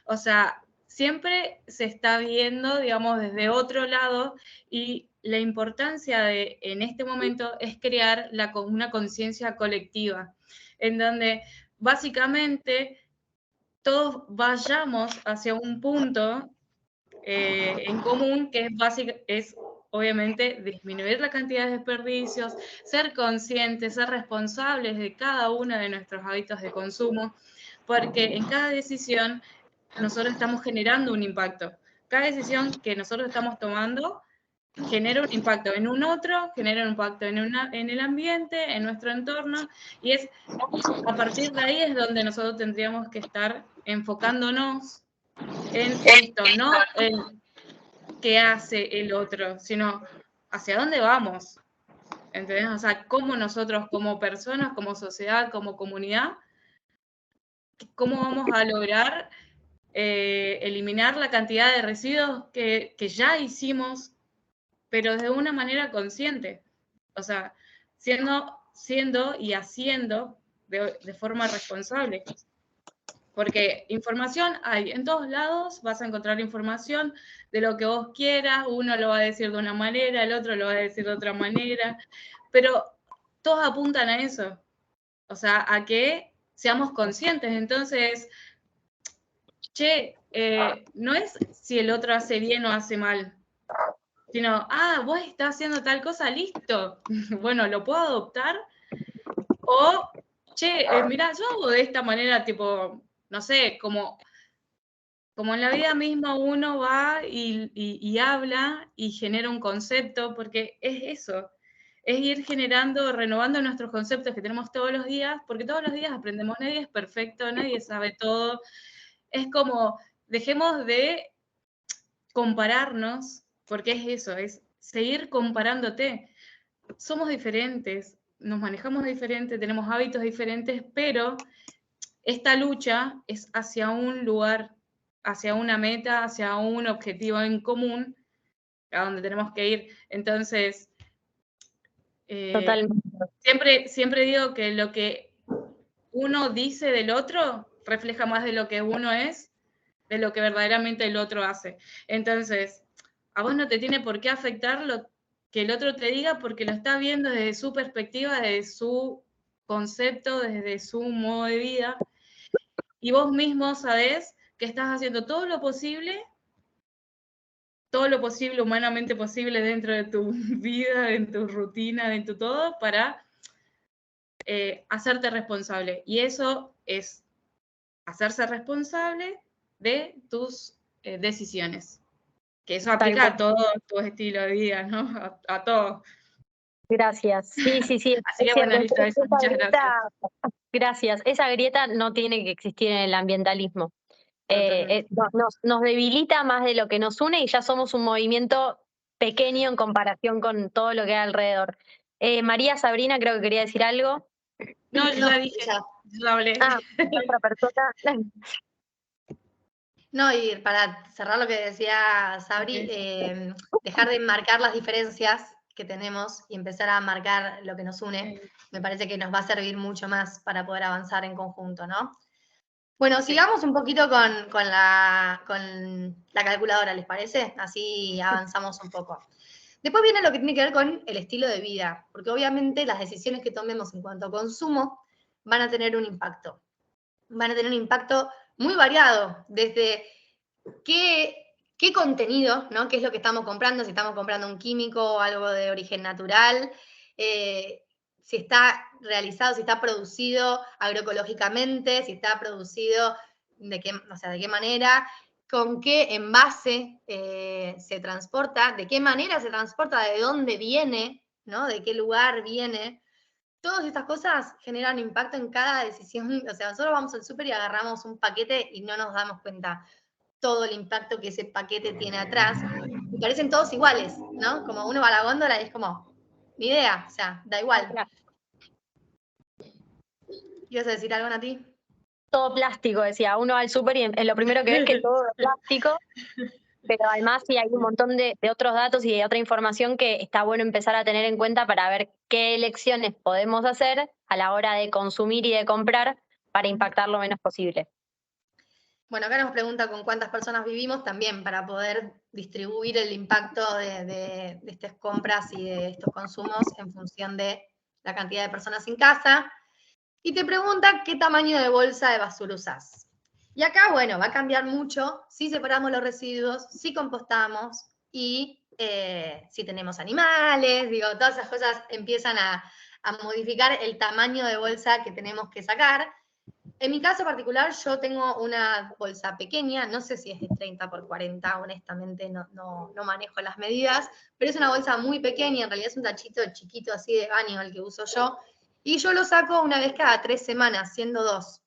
O sea, siempre se está viendo, digamos, desde otro lado, y la importancia en este momento es crear una conciencia colectiva, en donde básicamente todos vayamos hacia un punto en común, que es obviamente disminuir la cantidad de desperdicios, ser conscientes, ser responsables de cada uno de nuestros hábitos de consumo, porque en cada decisión nosotros estamos generando un impacto. Cada decisión que nosotros estamos tomando genera un impacto en un otro, genera un impacto en el ambiente, en nuestro entorno, y es a partir de ahí es donde nosotros tendríamos que estar enfocándonos en esto, no en qué hace el otro, sino hacia dónde vamos. ¿Entendés? O sea, cómo nosotros como personas, como sociedad, como comunidad, cómo vamos a lograr eliminar la cantidad de residuos que ya hicimos, pero de una manera consciente. O sea, siendo y haciendo de forma responsable. Porque información hay en todos lados, vas a encontrar información de lo que vos quieras, uno lo va a decir de una manera, el otro lo va a decir de otra manera, pero todos apuntan a eso, o sea, a que seamos conscientes. Entonces, no es si el otro hace bien o hace mal, sino, vos estás haciendo tal cosa, listo, bueno, lo puedo adoptar, o, mirá, yo hago de esta manera, tipo, no sé, como en la vida misma uno va y habla y genera un concepto, porque es eso, es ir generando, renovando nuestros conceptos que tenemos todos los días, porque todos los días aprendemos, nadie es perfecto, nadie sabe todo, es como, dejemos de compararnos, porque es eso, es seguir comparándote. Somos diferentes, nos manejamos diferente, tenemos hábitos diferentes, pero esta lucha es hacia un lugar, hacia una meta, hacia un objetivo en común, a donde tenemos que ir. Entonces, siempre digo que lo que uno dice del otro refleja más de lo que uno es, de lo que verdaderamente el otro hace. Entonces, a vos no te tiene por qué afectar lo que el otro te diga, porque lo está viendo desde su perspectiva, desde su concepto, desde su modo de vida, y vos mismo sabés que estás haciendo todo lo posible humanamente posible dentro de tu vida, en tu rutina, en tu todo, para hacerte responsable. Y eso es hacerse responsable de tus decisiones. Que eso aplica a todo tu estilo de vida, ¿no? A todo. Gracias. Sí. Así que bueno, listo, eso, muchas gracias. Gracias. Esa grieta no tiene que existir en el ambientalismo. Nos debilita más de lo que nos une y ya somos un movimiento pequeño en comparación con todo lo que hay alrededor. María Sabrina creo que quería decir algo. No, yo ya dije, yo hablé. Otra persona. No, y para cerrar lo que decía Sabri, dejar de marcar las diferencias que tenemos y empezar a marcar lo que nos une, me parece que nos va a servir mucho más para poder avanzar en conjunto, ¿no? Bueno, sigamos un poquito con la calculadora, ¿les parece? Así avanzamos un poco. Después viene lo que tiene que ver con el estilo de vida, porque obviamente las decisiones que tomemos en cuanto a consumo van a tener un impacto. Van a tener un impacto muy variado, desde qué contenido, ¿no? ¿Qué es lo que estamos comprando? Si estamos comprando un químico o algo de origen natural, si está realizado, si está producido agroecológicamente, si está producido de qué manera, con qué envase se transporta, de qué manera se transporta, de dónde viene, ¿no? De qué lugar viene. Todas estas cosas generan impacto en cada decisión. O sea, nosotros vamos al súper y agarramos un paquete y no nos damos cuenta todo el impacto que ese paquete tiene atrás. Y parecen todos iguales, ¿no? Como uno va a la góndola y es como, ni idea, o sea, da igual. ¿Ibas a decir algo, Nati? Todo plástico, decía. Uno va al súper y lo primero que ve es que todo es plástico. Pero además sí hay un montón de otros datos y de otra información que está bueno empezar a tener en cuenta para ver qué elecciones podemos hacer a la hora de consumir y de comprar para impactar lo menos posible. Bueno, acá nos pregunta con cuántas personas vivimos también para poder distribuir el impacto de estas compras y de estos consumos en función de la cantidad de personas en casa. Y te pregunta qué tamaño de bolsa de basura usás. Y acá, bueno, va a cambiar mucho si separamos los residuos, si compostamos y si tenemos animales, digo, todas esas cosas empiezan a modificar el tamaño de bolsa que tenemos que sacar. En mi caso particular, yo tengo una bolsa pequeña, no sé si es de 30 por 40, honestamente no manejo las medidas, pero es una bolsa muy pequeña, en realidad es un tachito chiquito así de baño el que uso yo, y yo lo saco una vez cada 3 semanas, siendo 2.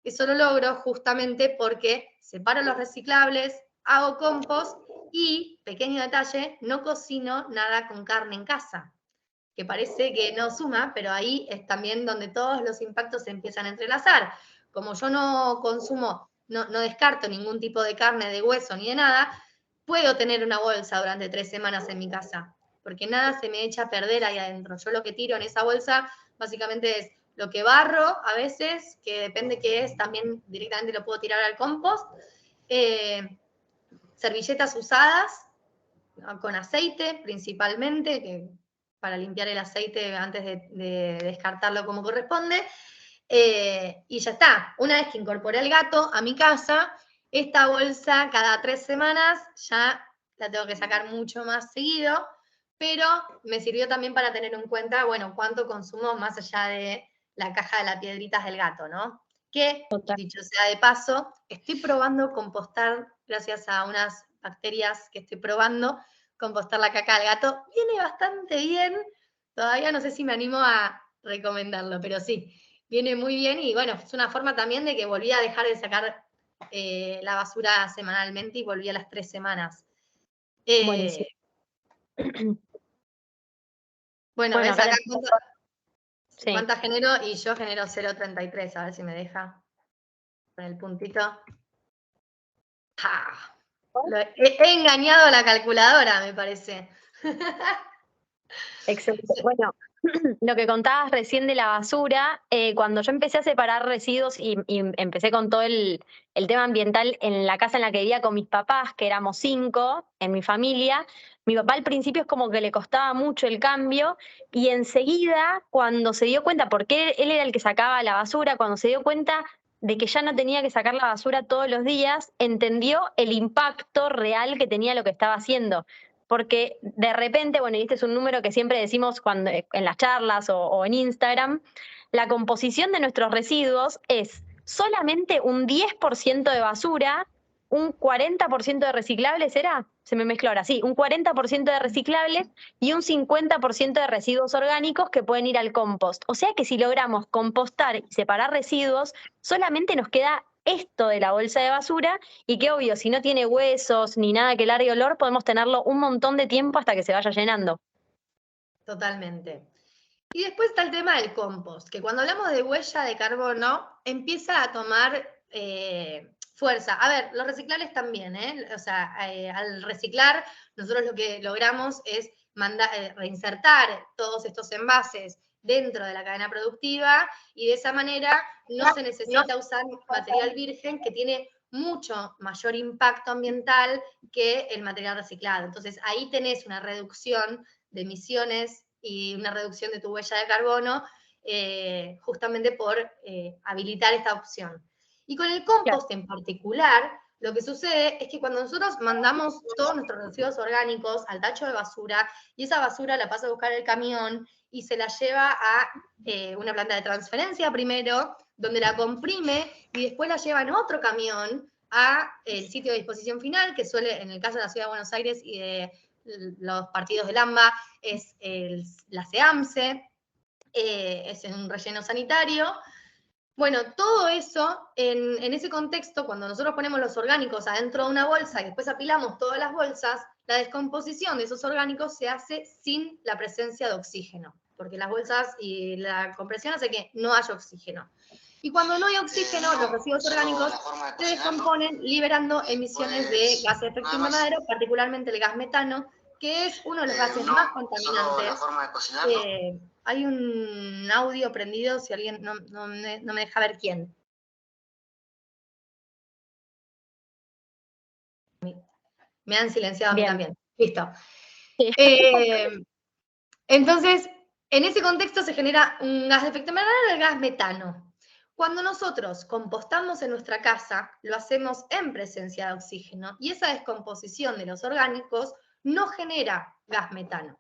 Eso lo logro justamente porque separo los reciclables, hago compost y, pequeño detalle, no cocino nada con carne en casa, que parece que no suma, pero ahí es también donde todos los impactos se empiezan a entrelazar. Como yo no consumo, no descarto ningún tipo de carne, de hueso ni de nada, puedo tener una bolsa durante 3 semanas en mi casa, porque nada se me echa a perder ahí adentro. Yo lo que tiro en esa bolsa básicamente es lo que barro a veces, que depende qué es, también directamente lo puedo tirar al compost, servilletas usadas, con aceite principalmente, que para limpiar el aceite antes de descartarlo como corresponde, y ya está. Una vez que incorporé al gato a mi casa, esta bolsa cada 3 semanas ya la tengo que sacar mucho más seguido, pero me sirvió también para tener en cuenta, bueno, cuánto consumo más allá de la caja de las piedritas del gato, ¿no? Que, dicho sea de paso, estoy probando compostar, gracias a unas bacterias que estoy probando, compostar la caca del gato. Viene bastante bien. Todavía no sé si me animo a recomendarlo, pero sí, viene muy bien y bueno, es una forma también de que volví a dejar de sacar la basura semanalmente y volví a las 3 semanas. Buenísimo. Bueno, ves acá sí. cuántas genero y yo genero 0,33, a ver si me deja con el puntito. ¡Ja! He engañado a la calculadora, me parece. Excelente. Bueno, lo que contabas recién de la basura, cuando yo empecé a separar residuos y empecé con todo el tema ambiental en la casa en la que vivía con mis papás, que éramos 5 en mi familia, mi papá al principio es como que le costaba mucho el cambio y enseguida cuando se dio cuenta, porque él era el que sacaba la basura, cuando se dio cuenta de que ya no tenía que sacar la basura todos los días, entendió el impacto real que tenía lo que estaba haciendo. Porque de repente, bueno, y este es un número que siempre decimos cuando, en las charlas o en Instagram, la composición de nuestros residuos es solamente un 10% de basura, un 40% de reciclables, ¿era? Se me mezcló ahora, sí, un 40% de reciclables y un 50% de residuos orgánicos que pueden ir al compost. O sea que si logramos compostar y separar residuos, solamente nos queda esto de la bolsa de basura y que obvio, si no tiene huesos ni nada que largue olor, podemos tenerlo un montón de tiempo hasta que se vaya llenando. Totalmente. Y después está el tema del compost, que cuando hablamos de huella de carbono, empieza a tomar fuerza. A ver, los reciclables también, o sea, al reciclar, nosotros lo que logramos es reinsertar todos estos envases dentro de la cadena productiva y de esa manera no se necesita usar material virgen que tiene mucho mayor impacto ambiental que el material reciclado. Entonces ahí tenés una reducción de emisiones y una reducción de tu huella de carbono justamente por habilitar esta opción. Y con el compost en particular, lo que sucede es que cuando nosotros mandamos todos nuestros residuos orgánicos al tacho de basura, y esa basura la pasa a buscar el camión y se la lleva a una planta de transferencia primero, donde la comprime y después la lleva en otro camión a el sitio de disposición final, que suele, en el caso de la Ciudad de Buenos Aires y de los partidos del AMBA, es la CEAMSE, es en un relleno sanitario. Bueno, todo eso, en ese contexto, cuando nosotros ponemos los orgánicos adentro de una bolsa y después apilamos todas las bolsas, la descomposición de esos orgánicos se hace sin la presencia de oxígeno, porque las bolsas y la compresión hace que no haya oxígeno. Y cuando no hay oxígeno, los residuos orgánicos se descomponen liberando emisiones de gases de efecto invernadero, particularmente el gas metano, que es uno de los gases más contaminantes Hay un audio prendido, si alguien no me deja ver quién. Me han silenciado a mí Bien. también. Listo. Sí. Entonces, en ese contexto se genera un gas de efecto invernadero, el gas metano. Cuando nosotros compostamos en nuestra casa, lo hacemos en presencia de oxígeno y esa descomposición de los orgánicos no genera gas metano.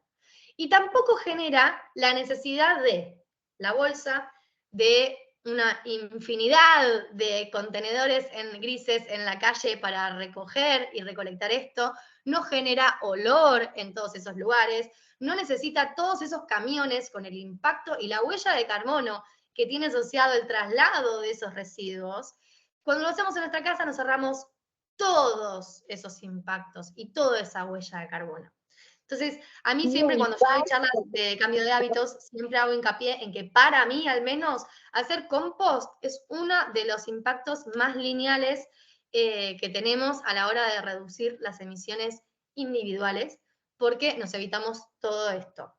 Y tampoco genera la necesidad de la bolsa, de una infinidad de contenedores grises en la calle para recoger y recolectar esto, no genera olor en todos esos lugares, no necesita todos esos camiones con el impacto y la huella de carbono que tiene asociado el traslado de esos residuos. Cuando lo hacemos en nuestra casa nos ahorramos todos esos impactos y toda esa huella de carbono. Entonces, a mí siempre cuando yo doy charlas de cambio de hábitos, siempre hago hincapié en que para mí al menos hacer compost es uno de los impactos más lineales que tenemos a la hora de reducir las emisiones individuales, porque nos evitamos todo esto.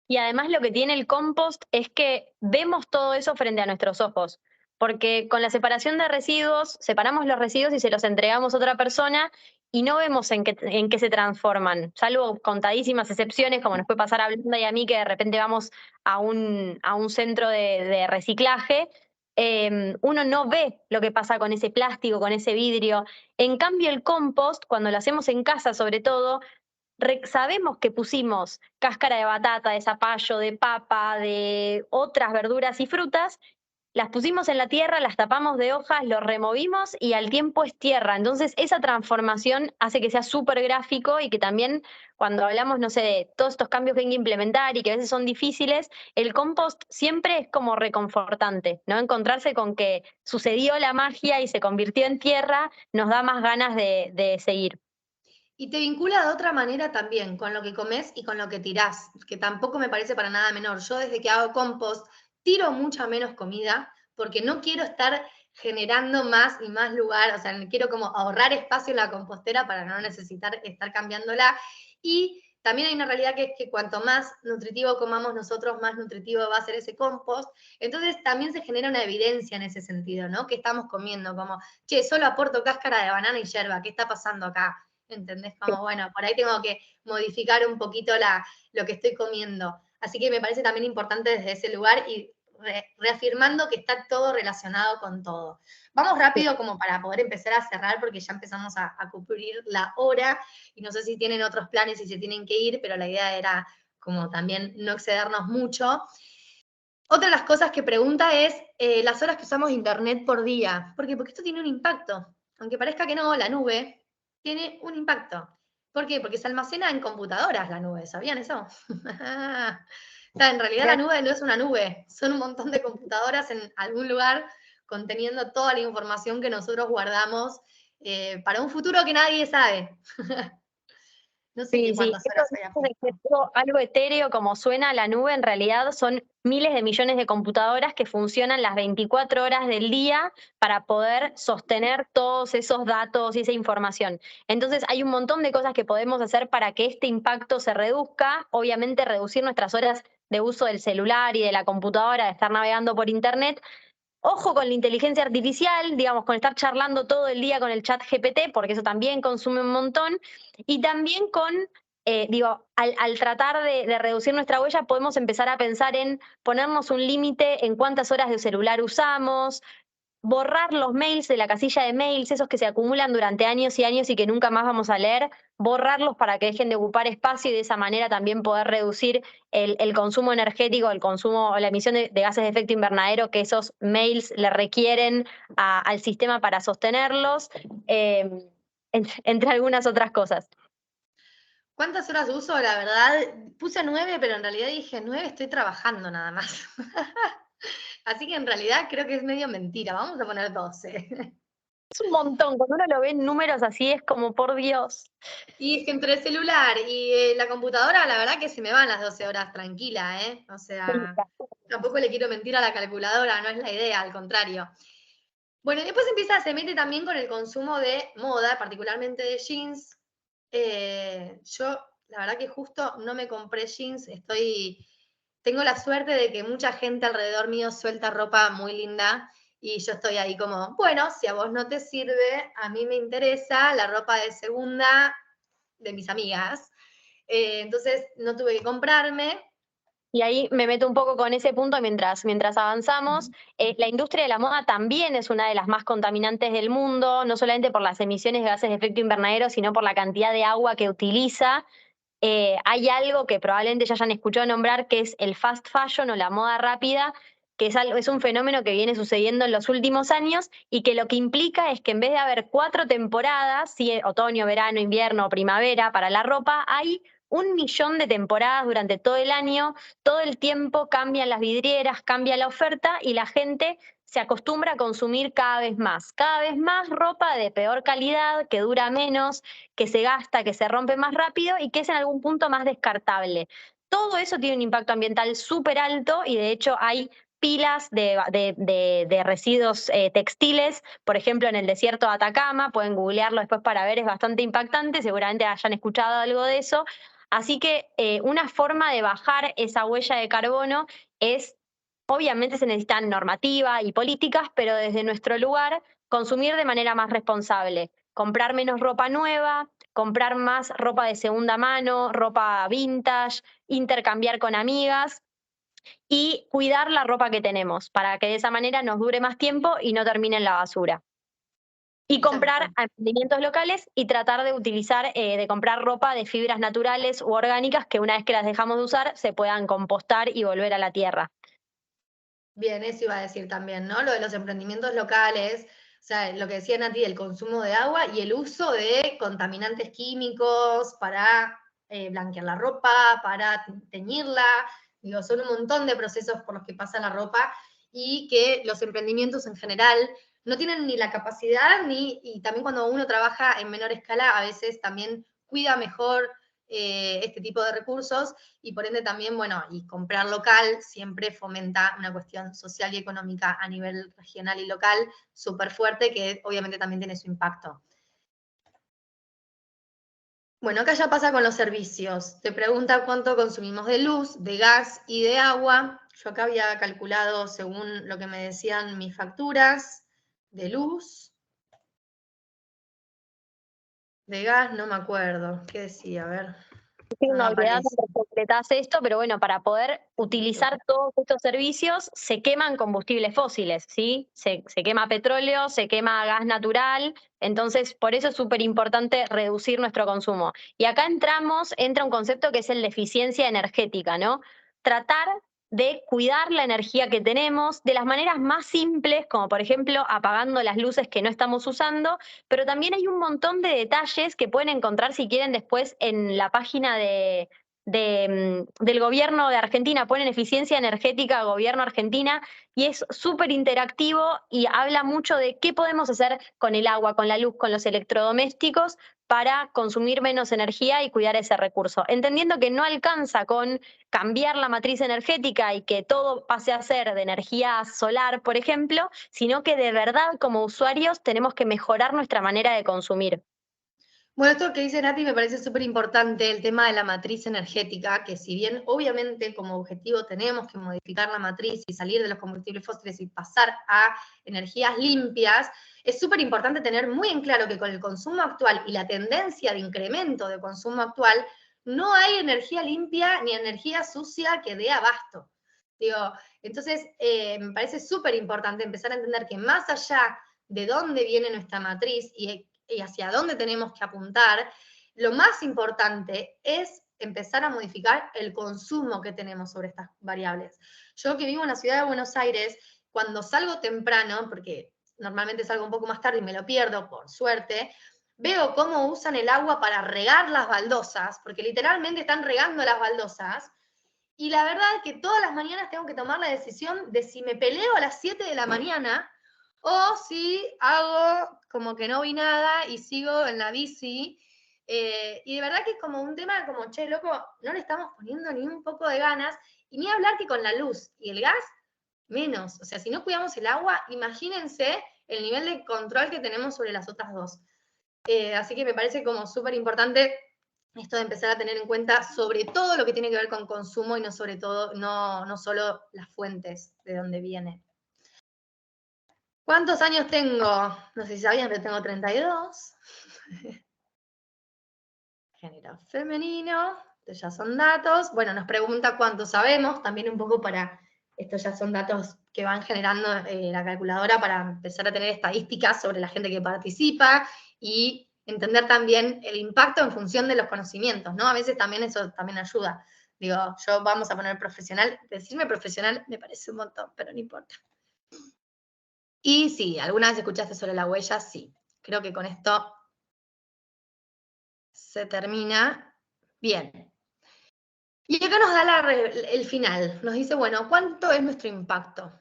Y además lo que tiene el compost es que vemos todo eso frente a nuestros ojos, porque con la separación de residuos, separamos los residuos y se los entregamos a otra persona y no vemos en qué se transforman, salvo contadísimas excepciones, como nos puede pasar a Blenda y a mí, que de repente vamos a un centro de reciclaje. Uno no ve lo que pasa con ese plástico, con ese vidrio. En cambio, el compost, cuando lo hacemos en casa sobre todo, sabemos que pusimos cáscara de batata, de zapallo, de papa, de otras verduras y frutas, las pusimos en la tierra, las tapamos de hojas, lo removimos y al tiempo es tierra. Entonces esa transformación hace que sea súper gráfico y que también cuando hablamos, no sé, de todos estos cambios que hay que implementar y que a veces son difíciles, el compost siempre es como reconfortante, ¿no? Encontrarse con que sucedió la magia y se convirtió en tierra nos da más ganas de seguir. Y te vincula de otra manera también con lo que comes y con lo que tirás, que tampoco me parece para nada menor. Yo desde que hago compost tiro mucha menos comida porque no quiero estar generando más y más lugar, o sea, quiero como ahorrar espacio en la compostera para no necesitar estar cambiándola. Y también hay una realidad que es que cuanto más nutritivo comamos nosotros, más nutritivo va a ser ese compost. Entonces también se genera una evidencia en ese sentido, ¿no? Que estamos comiendo, como, che, solo aporto cáscara de banana y yerba, ¿qué está pasando acá? ¿Entendés? Como, bueno, por ahí tengo que modificar un poquito lo que estoy comiendo. Así que me parece también importante desde ese lugar y reafirmando que está todo relacionado con todo. Vamos rápido como para poder empezar a cerrar porque ya empezamos a cubrir la hora y no sé si tienen otros planes y se tienen que ir, pero la idea era como también no excedernos mucho. Otra de las cosas que pregunta es las horas que usamos internet por día. ¿Por qué? Porque esto tiene un impacto. Aunque parezca que no, la nube tiene un impacto. ¿Por qué? Porque se almacena en computadoras la nube, ¿sabían eso? En realidad la nube no es una nube, son un montón de computadoras en algún lugar conteniendo toda la información que nosotros guardamos para un futuro que nadie sabe. No sé Sí, cuántas horas hay. algo etéreo como suena la nube, en realidad son miles de millones de computadoras que funcionan las 24 horas del día para poder sostener todos esos datos y esa información. Entonces hay un montón de cosas que podemos hacer para que este impacto se reduzca, obviamente reducir nuestras horas de uso del celular y de la computadora, de estar navegando por internet. Ojo con la inteligencia artificial, digamos, con estar charlando todo el día con el chat GPT, porque eso también consume un montón, y también con, al tratar de reducir nuestra huella, podemos empezar a pensar en ponernos un límite en cuántas horas de celular usamos, borrar los mails de la casilla de mails, esos que se acumulan durante años y años y que nunca más vamos a leer, borrarlos para que dejen de ocupar espacio y de esa manera también poder reducir el consumo energético, el consumo o la emisión de gases de efecto invernadero que esos mails le requieren al sistema para sostenerlos, entre algunas otras cosas. ¿Cuántas horas uso? La verdad, puse 9, pero en realidad dije 9, estoy trabajando nada más. Así que en realidad creo que es medio mentira. Vamos a poner 12. Es un montón, cuando uno lo ve en números así es como, por Dios. Y es que entre el celular y la computadora, la verdad que se me van las 12 horas tranquila, ¿eh? O sea, tampoco le quiero mentir a la calculadora, no es la idea, al contrario. Bueno, y después se mete también con el consumo de moda, particularmente de jeans. Yo, la verdad que justo no me compré jeans, estoy tengo la suerte de que mucha gente alrededor mío suelta ropa muy linda y yo estoy ahí como, bueno, si a vos no te sirve, a mí me interesa la ropa de segunda de mis amigas. Entonces no tuve que comprarme. Y ahí me meto un poco con ese punto mientras avanzamos. La industria de la moda también es una de las más contaminantes del mundo, no solamente por las emisiones de gases de efecto invernadero, sino por la cantidad de agua que utiliza. Hay algo que probablemente ya hayan escuchado nombrar, que es el fast fashion o la moda rápida, que es un fenómeno que viene sucediendo en los últimos años y que lo que implica es que en vez de haber 4 temporadas, ¿sí? Otoño, verano, invierno o primavera para la ropa, hay 1.000.000 de temporadas durante todo el año, todo el tiempo cambian las vidrieras, cambia la oferta y la gente se acostumbra a consumir cada vez más ropa de peor calidad, que dura menos, que se gasta, que se rompe más rápido y que es en algún punto más descartable. Todo eso tiene un impacto ambiental súper alto y de hecho hay pilas de residuos textiles, por ejemplo en el desierto de Atacama, pueden googlearlo después para ver, es bastante impactante, seguramente hayan escuchado algo de eso. Así que una forma de bajar esa huella de carbono es, obviamente se necesitan normativa y políticas, pero desde nuestro lugar, consumir de manera más responsable, comprar menos ropa nueva, comprar más ropa de segunda mano, ropa vintage, intercambiar con amigas y cuidar la ropa que tenemos para que de esa manera nos dure más tiempo y no termine en la basura. Y comprar a emprendimientos locales y tratar de utilizar, de comprar ropa de fibras naturales u orgánicas que una vez que las dejamos de usar se puedan compostar y volver a la tierra. Bien, eso iba a decir también, ¿no? Lo de los emprendimientos locales, o sea, lo que decía Nati, el consumo de agua y el uso de contaminantes químicos para blanquear la ropa, para teñirla. Digo, son un montón de procesos por los que pasa la ropa y que los emprendimientos en general no tienen ni la capacidad y también cuando uno trabaja en menor escala, a veces también cuida mejor este tipo de recursos y por ende también, bueno, y comprar local siempre fomenta una cuestión social y económica a nivel regional y local súper fuerte que obviamente también tiene su impacto. Bueno, acá ya pasa con los servicios. Te pregunta cuánto consumimos de luz, de gas y de agua. Yo acá había calculado según lo que me decían mis facturas de luz. De gas no me acuerdo. ¿Qué decía? A ver. Tengo una No obviedad aparece. cuando completás esto, pero bueno, para poder utilizar todos estos servicios se queman combustibles fósiles, ¿sí? Se quema petróleo, se quema gas natural, entonces por eso es súper importante reducir nuestro consumo. Y acá entra un concepto que es el de eficiencia energética, ¿no? Tratar de cuidar la energía que tenemos de las maneras más simples, como por ejemplo apagando las luces que no estamos usando, pero también hay un montón de detalles que pueden encontrar si quieren después en la página del gobierno de Argentina, ponen eficiencia energética gobierno Argentina y es súper interactivo y habla mucho de qué podemos hacer con el agua, con la luz, con los electrodomésticos para consumir menos energía y cuidar ese recurso. Entendiendo que no alcanza con cambiar la matriz energética y que todo pase a ser de energía solar, por ejemplo, sino que de verdad como usuarios tenemos que mejorar nuestra manera de consumir. Bueno, esto que dice Nati me parece súper importante, el tema de la matriz energética, que si bien obviamente como objetivo tenemos que modificar la matriz y salir de los combustibles fósiles y pasar a energías limpias, es súper importante tener muy en claro que con el consumo actual y la tendencia de incremento de consumo actual, no hay energía limpia ni energía sucia que dé abasto. Digo, entonces me parece súper importante empezar a entender que más allá de dónde viene nuestra matriz y hacia dónde tenemos que apuntar, lo más importante es empezar a modificar el consumo que tenemos sobre estas variables. Yo que vivo en la ciudad de Buenos Aires, cuando salgo temprano, porque normalmente salgo un poco más tarde y me lo pierdo, por suerte, veo cómo usan el agua para regar las baldosas, porque literalmente están regando las baldosas, y la verdad es que todas las mañanas tengo que tomar la decisión de si me peleo a las 7 de la mañana o si hago como que no vi nada y sigo en la bici. Y de verdad que es como un tema como, che, loco, no le estamos poniendo ni un poco de ganas. Y ni hablar que con la luz y el gas, menos. O sea, si no cuidamos el agua, imagínense el nivel de control que tenemos sobre las otras dos. Así que me parece como súper importante esto de empezar a tener en cuenta sobre todo lo que tiene que ver con consumo y no sobre todo, no solo las fuentes de dónde viene. ¿Cuántos años tengo? No sé si sabían, pero tengo 32. Género femenino, estos ya son datos. Bueno, nos pregunta cuánto sabemos, también un poco para, estos ya son datos que van generando la calculadora para empezar a tener estadísticas sobre la gente que participa y entender también el impacto en función de los conocimientos, ¿no? A veces también eso también ayuda. Digo, yo vamos a poner profesional, decirme profesional me parece un montón, pero no importa. Y sí, ¿alguna vez escuchaste sobre la huella? Sí. Creo que con esto se termina. Bien. Y acá nos da el final. Nos dice, bueno, ¿cuánto es nuestro impacto?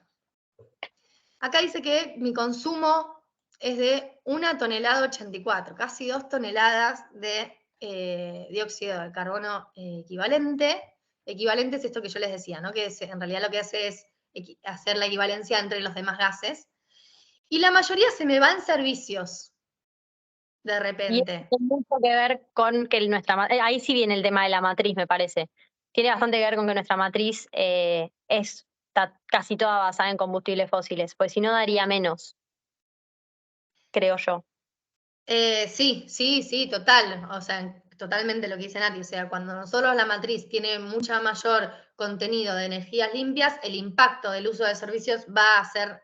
Acá dice que mi consumo es de 1,84 toneladas, casi 2 toneladas de dióxido de carbono equivalente. Equivalente es esto que yo les decía, ¿no? Que en realidad lo que hace es hacer la equivalencia entre los demás gases. Y la mayoría se me va en servicios, de repente. Tiene mucho que ver con que ahí sí viene el tema de la matriz, me parece. Tiene bastante que ver con que nuestra matriz está casi toda basada en combustibles fósiles, pues si no daría menos, creo yo. Sí, total. O sea, totalmente lo que dice Nati. O sea, cuando nosotros la matriz tiene mucha mayor contenido de energías limpias, el impacto del uso de servicios va a ser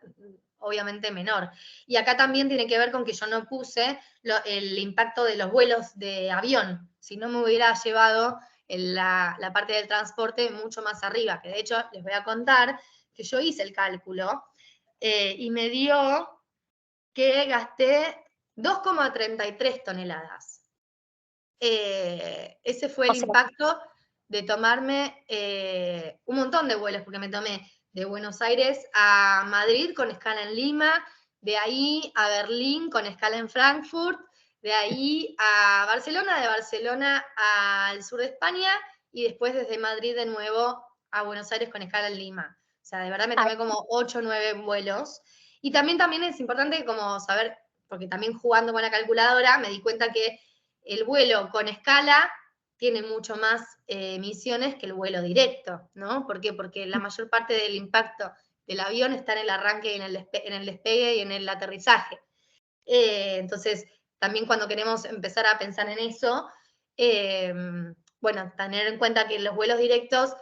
obviamente menor. Y acá también tiene que ver con que yo no puse el impacto de los vuelos de avión. Si no me hubiera llevado la parte del transporte mucho más arriba, que de hecho les voy a contar que yo hice el cálculo y me dio que gasté 2,33 toneladas. Ese fue el impacto de tomarme un montón de vuelos, porque me tomé de Buenos Aires a Madrid con escala en Lima, de ahí a Berlín con escala en Frankfurt, de ahí a Barcelona, de Barcelona al sur de España, y después desde Madrid de nuevo a Buenos Aires con escala en Lima. O sea, de verdad me tomé como 8 o 9 vuelos. Y también es importante como saber, porque también jugando con la calculadora me di cuenta que el vuelo con escala tiene mucho más emisiones que el vuelo directo, ¿no? ¿Por qué? Porque la mayor parte del impacto del avión está en el arranque, en el despegue y en el aterrizaje. Entonces, también cuando queremos empezar a pensar en eso, bueno, tener en cuenta que los vuelos directos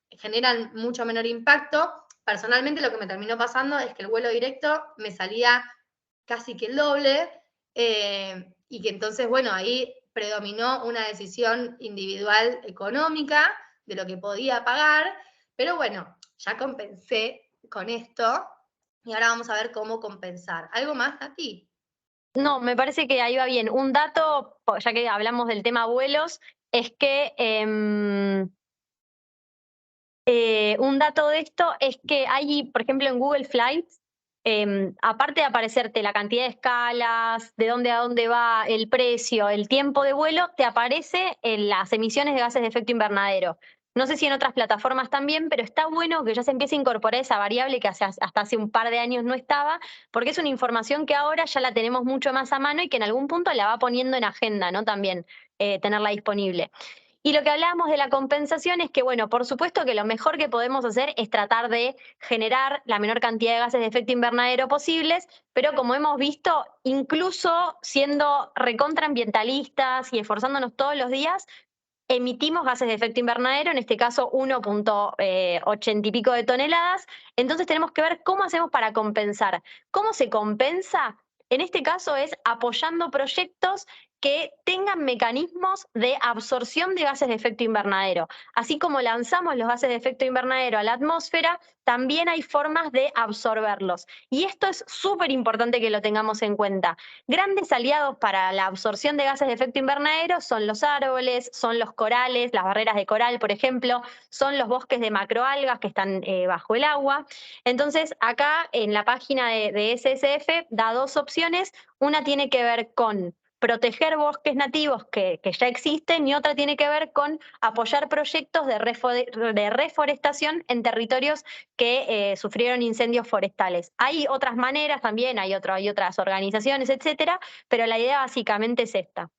generan mucho menor impacto. Personalmente lo que me terminó pasando es que el vuelo directo me salía casi que el doble, y que entonces, bueno, ahí predominó una decisión individual económica de lo que podía pagar, pero bueno, ya compensé con esto y ahora vamos a ver cómo compensar. ¿Algo más, Nati? No, me parece que ahí va bien. Un dato, ya que hablamos del tema vuelos, es que un dato de esto es que hay, por ejemplo, en Google Flights, aparte de aparecerte la cantidad de escalas, de dónde a dónde va, el precio, el tiempo de vuelo, te aparece en las emisiones de gases de efecto invernadero. No sé si en otras plataformas también, pero está bueno que ya se empiece a incorporar esa variable que hasta hace un par de años no estaba, porque es una información que ahora ya la tenemos mucho más a mano y que en algún punto la va poniendo en agenda, ¿no? También tenerla disponible. Y lo que hablábamos de la compensación es que, bueno, por supuesto que lo mejor que podemos hacer es tratar de generar la menor cantidad de gases de efecto invernadero posibles, pero como hemos visto, incluso siendo recontraambientalistas y esforzándonos todos los días, emitimos gases de efecto invernadero, en este caso 1,80 y pico de toneladas. Entonces tenemos que ver cómo hacemos para compensar. ¿Cómo se compensa? En este caso es apoyando proyectos que tengan mecanismos de absorción de gases de efecto invernadero. Así como lanzamos los gases de efecto invernadero a la atmósfera, también hay formas de absorberlos. Y esto es súper importante que lo tengamos en cuenta. Grandes aliados para la absorción de gases de efecto invernadero son los árboles, son los corales, las barreras de coral, por ejemplo, son los bosques de macroalgas que están bajo el agua. Entonces, acá en la página de SSF da dos opciones. Una tiene que ver con proteger bosques nativos que ya existen, y otra tiene que ver con apoyar proyectos de reforestación en territorios que sufrieron incendios forestales. Hay otras maneras también, hay otras organizaciones, etcétera, pero la idea básicamente es esta.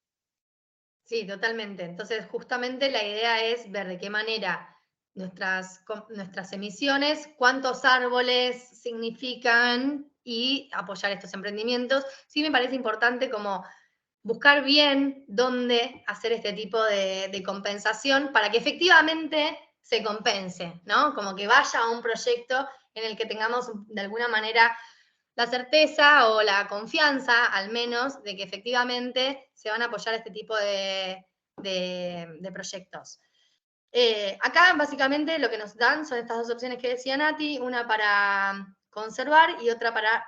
Sí, totalmente. Entonces, justamente la idea es ver de qué manera nuestras emisiones, cuántos árboles significan y apoyar estos emprendimientos. Sí me parece importante como buscar bien dónde hacer este tipo de compensación para que efectivamente se compense, ¿no? Como que vaya a un proyecto en el que tengamos de alguna manera la certeza o la confianza, al menos, de que efectivamente se van a apoyar este tipo de proyectos. Acá, básicamente, lo que nos dan son estas dos opciones que decía Nati, una para conservar y otra para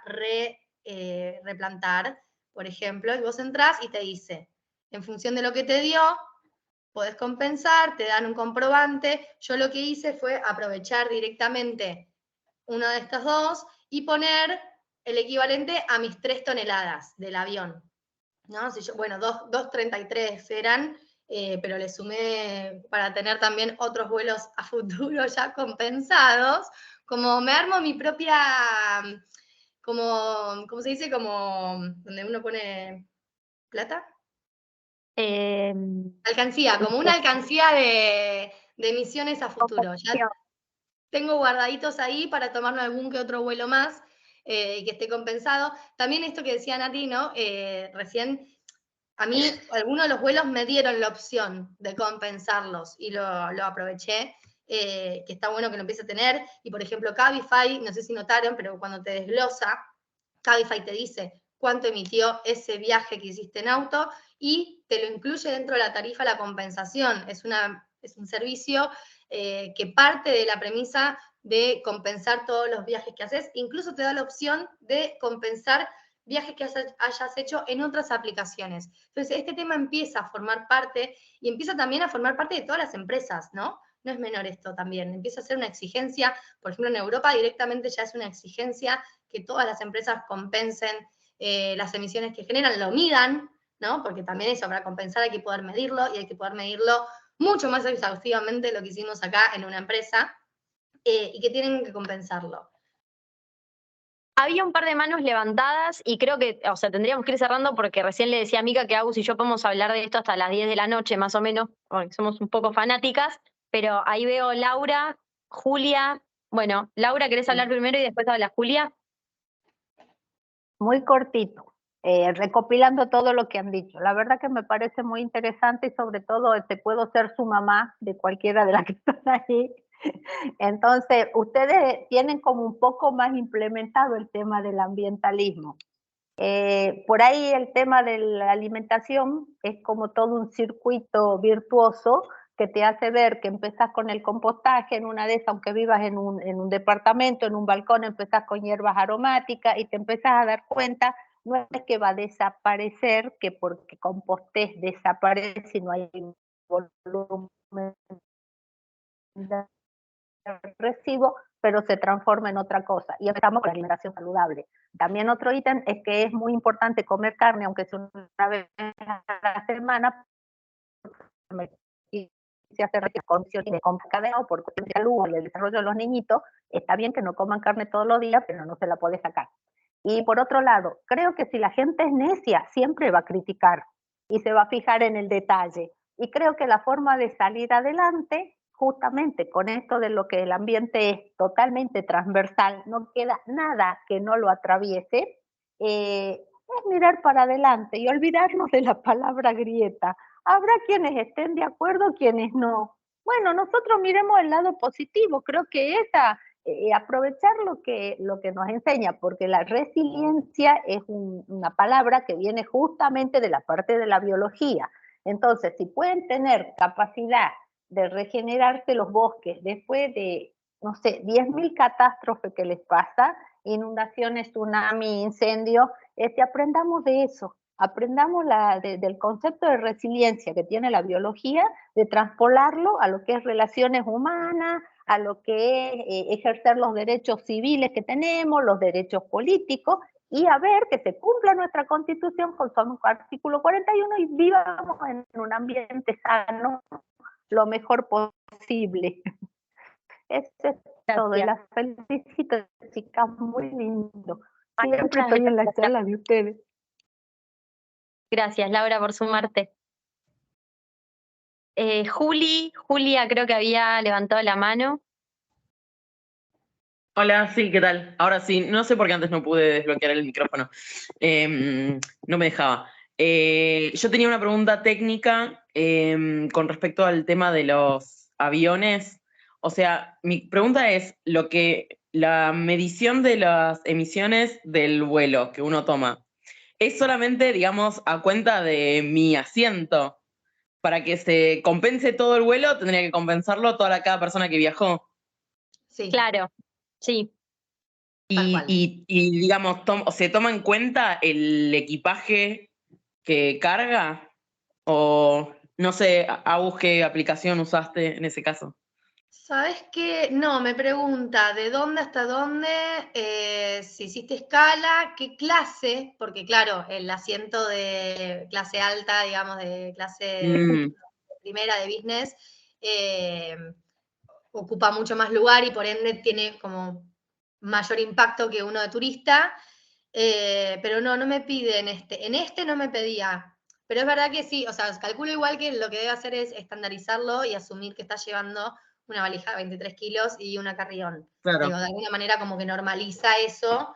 replantar, por ejemplo, y vos entrás y te dice, en función de lo que te dio, podés compensar, te dan un comprobante. Yo lo que hice fue aprovechar directamente una de estas dos y poner el equivalente a mis 3 toneladas del avión, ¿no? Si yo, bueno, 2,33 eran, pero le sumé para tener también otros vuelos a futuro ya compensados, como me armo mi propia, como, ¿cómo se dice? Como donde uno pone plata. Alcancía, como una alcancía de emisiones a futuro. Ya tengo guardaditos ahí para tomarme algún que otro vuelo más y que esté compensado. También esto que decía Nati, ¿no? Recién, a mí algunos de los vuelos me dieron la opción de compensarlos y lo aproveché, que está bueno que lo empiece a tener. Y por ejemplo, Cabify, no sé si notaron, pero cuando te desglosa, Cabify te dice cuánto emitió ese viaje que hiciste en auto y te lo incluye dentro de la tarifa la compensación. Es un servicio que parte de la premisa de compensar todos los viajes que haces, incluso te da la opción de compensar viajes que hayas hecho en otras aplicaciones. Entonces, este tema empieza a formar parte y empieza también a formar parte de todas las empresas, ¿no? No es menor esto también, empieza a ser una exigencia, por ejemplo, en Europa directamente ya es una exigencia que todas las empresas compensen las emisiones que generan, lo midan, ¿no? Porque también eso, para compensar hay que poder medirlo y hay que poder medirlo mucho más exhaustivamente de lo que hicimos acá en una empresa y que tienen que compensarlo. Había un par de manos levantadas y creo que, o sea, tendríamos que ir cerrando porque recién le decía a Mica que Agus y yo podemos hablar de esto hasta las 10 de la noche, más o menos, porque somos un poco fanáticas, pero ahí veo Laura, Julia. Bueno, Laura, ¿querés hablar primero y después habla Julia? Muy cortito, recopilando todo lo que han dicho. La verdad que me parece muy interesante y sobre todo puedo ser su mamá de cualquiera de las que están ahí. Entonces, ustedes tienen como un poco más implementado el tema del ambientalismo. Por ahí el tema de la alimentación es como todo un circuito virtuoso que te hace ver que empezás con el compostaje en una de esas, aunque vivas en un departamento, en un balcón, empezás con hierbas aromáticas y te empezás a dar cuenta, no es que va a desaparecer, que porque compostés desaparece y no hay volumen de residuo, pero se transforma en otra cosa. Y empezamos con la alimentación saludable. También otro ítem es que es muy importante comer carne, aunque sea una vez a la semana, y se hace condiciones de cadena por cuestión de salud o el desarrollo de los niñitos. Está bien que no coman carne todos los días, pero no se la puede sacar. Y por otro lado, creo que si la gente es necia, siempre va a criticar y se va a fijar en el detalle. Y creo que la forma de salir adelante, justamente con esto de lo que el ambiente es totalmente transversal, no queda nada que no lo atraviese, es mirar para adelante y olvidarnos de la palabra grieta. Habrá quienes estén de acuerdo, quienes no. Bueno, nosotros miremos el lado positivo, creo que aprovechar lo que nos enseña, porque la resiliencia es una palabra que viene justamente de la parte de la biología. Entonces, si pueden tener capacidad de regenerarse los bosques después de, no sé, 10.000 catástrofes que les pasa, inundaciones, tsunami, incendios, aprendamos de eso. Aprendamos del concepto de resiliencia que tiene la biología, de transpolarlo a lo que es relaciones humanas, a lo que es ejercer los derechos civiles que tenemos, los derechos políticos, y a ver que se cumpla nuestra Constitución con su artículo 41 y vivamos en un ambiente sano lo mejor posible. Eso es todo, y las felicito, chicas, muy lindo. Siempre estoy en la charla de ustedes. Gracias, Laura, por sumarte. Julia creo que había levantado la mano. Hola, sí, ¿qué tal? Ahora sí, no sé por qué antes no pude desbloquear el micrófono. No me dejaba. Yo tenía una pregunta técnica con respecto al tema de los aviones. O sea, mi pregunta es la medición de las emisiones del vuelo que uno toma. ¿Es solamente, digamos, a cuenta de mi asiento? Para que se compense todo el vuelo, tendría que compensarlo cada persona que viajó. Sí, Claro, sí. tal cual. Y digamos, ¿se toma en cuenta el equipaje que carga? O no sé, Agus, ¿qué aplicación usaste en ese caso? ¿Sabes qué? No, me pregunta de dónde hasta dónde, si hiciste escala, qué clase, porque claro, el asiento de clase alta, digamos, de clase Mm, primera de business, eh, ocupa mucho más lugar y por ende tiene como mayor impacto que uno de turista. Pero no me pide en este. En este no me pedía. Pero es verdad que sí, o sea, calculo igual que lo que debe hacer es estandarizarlo y asumir que está llevando una valija de 23 kilos y una carrión. claro. Digo, de alguna manera como que normaliza eso.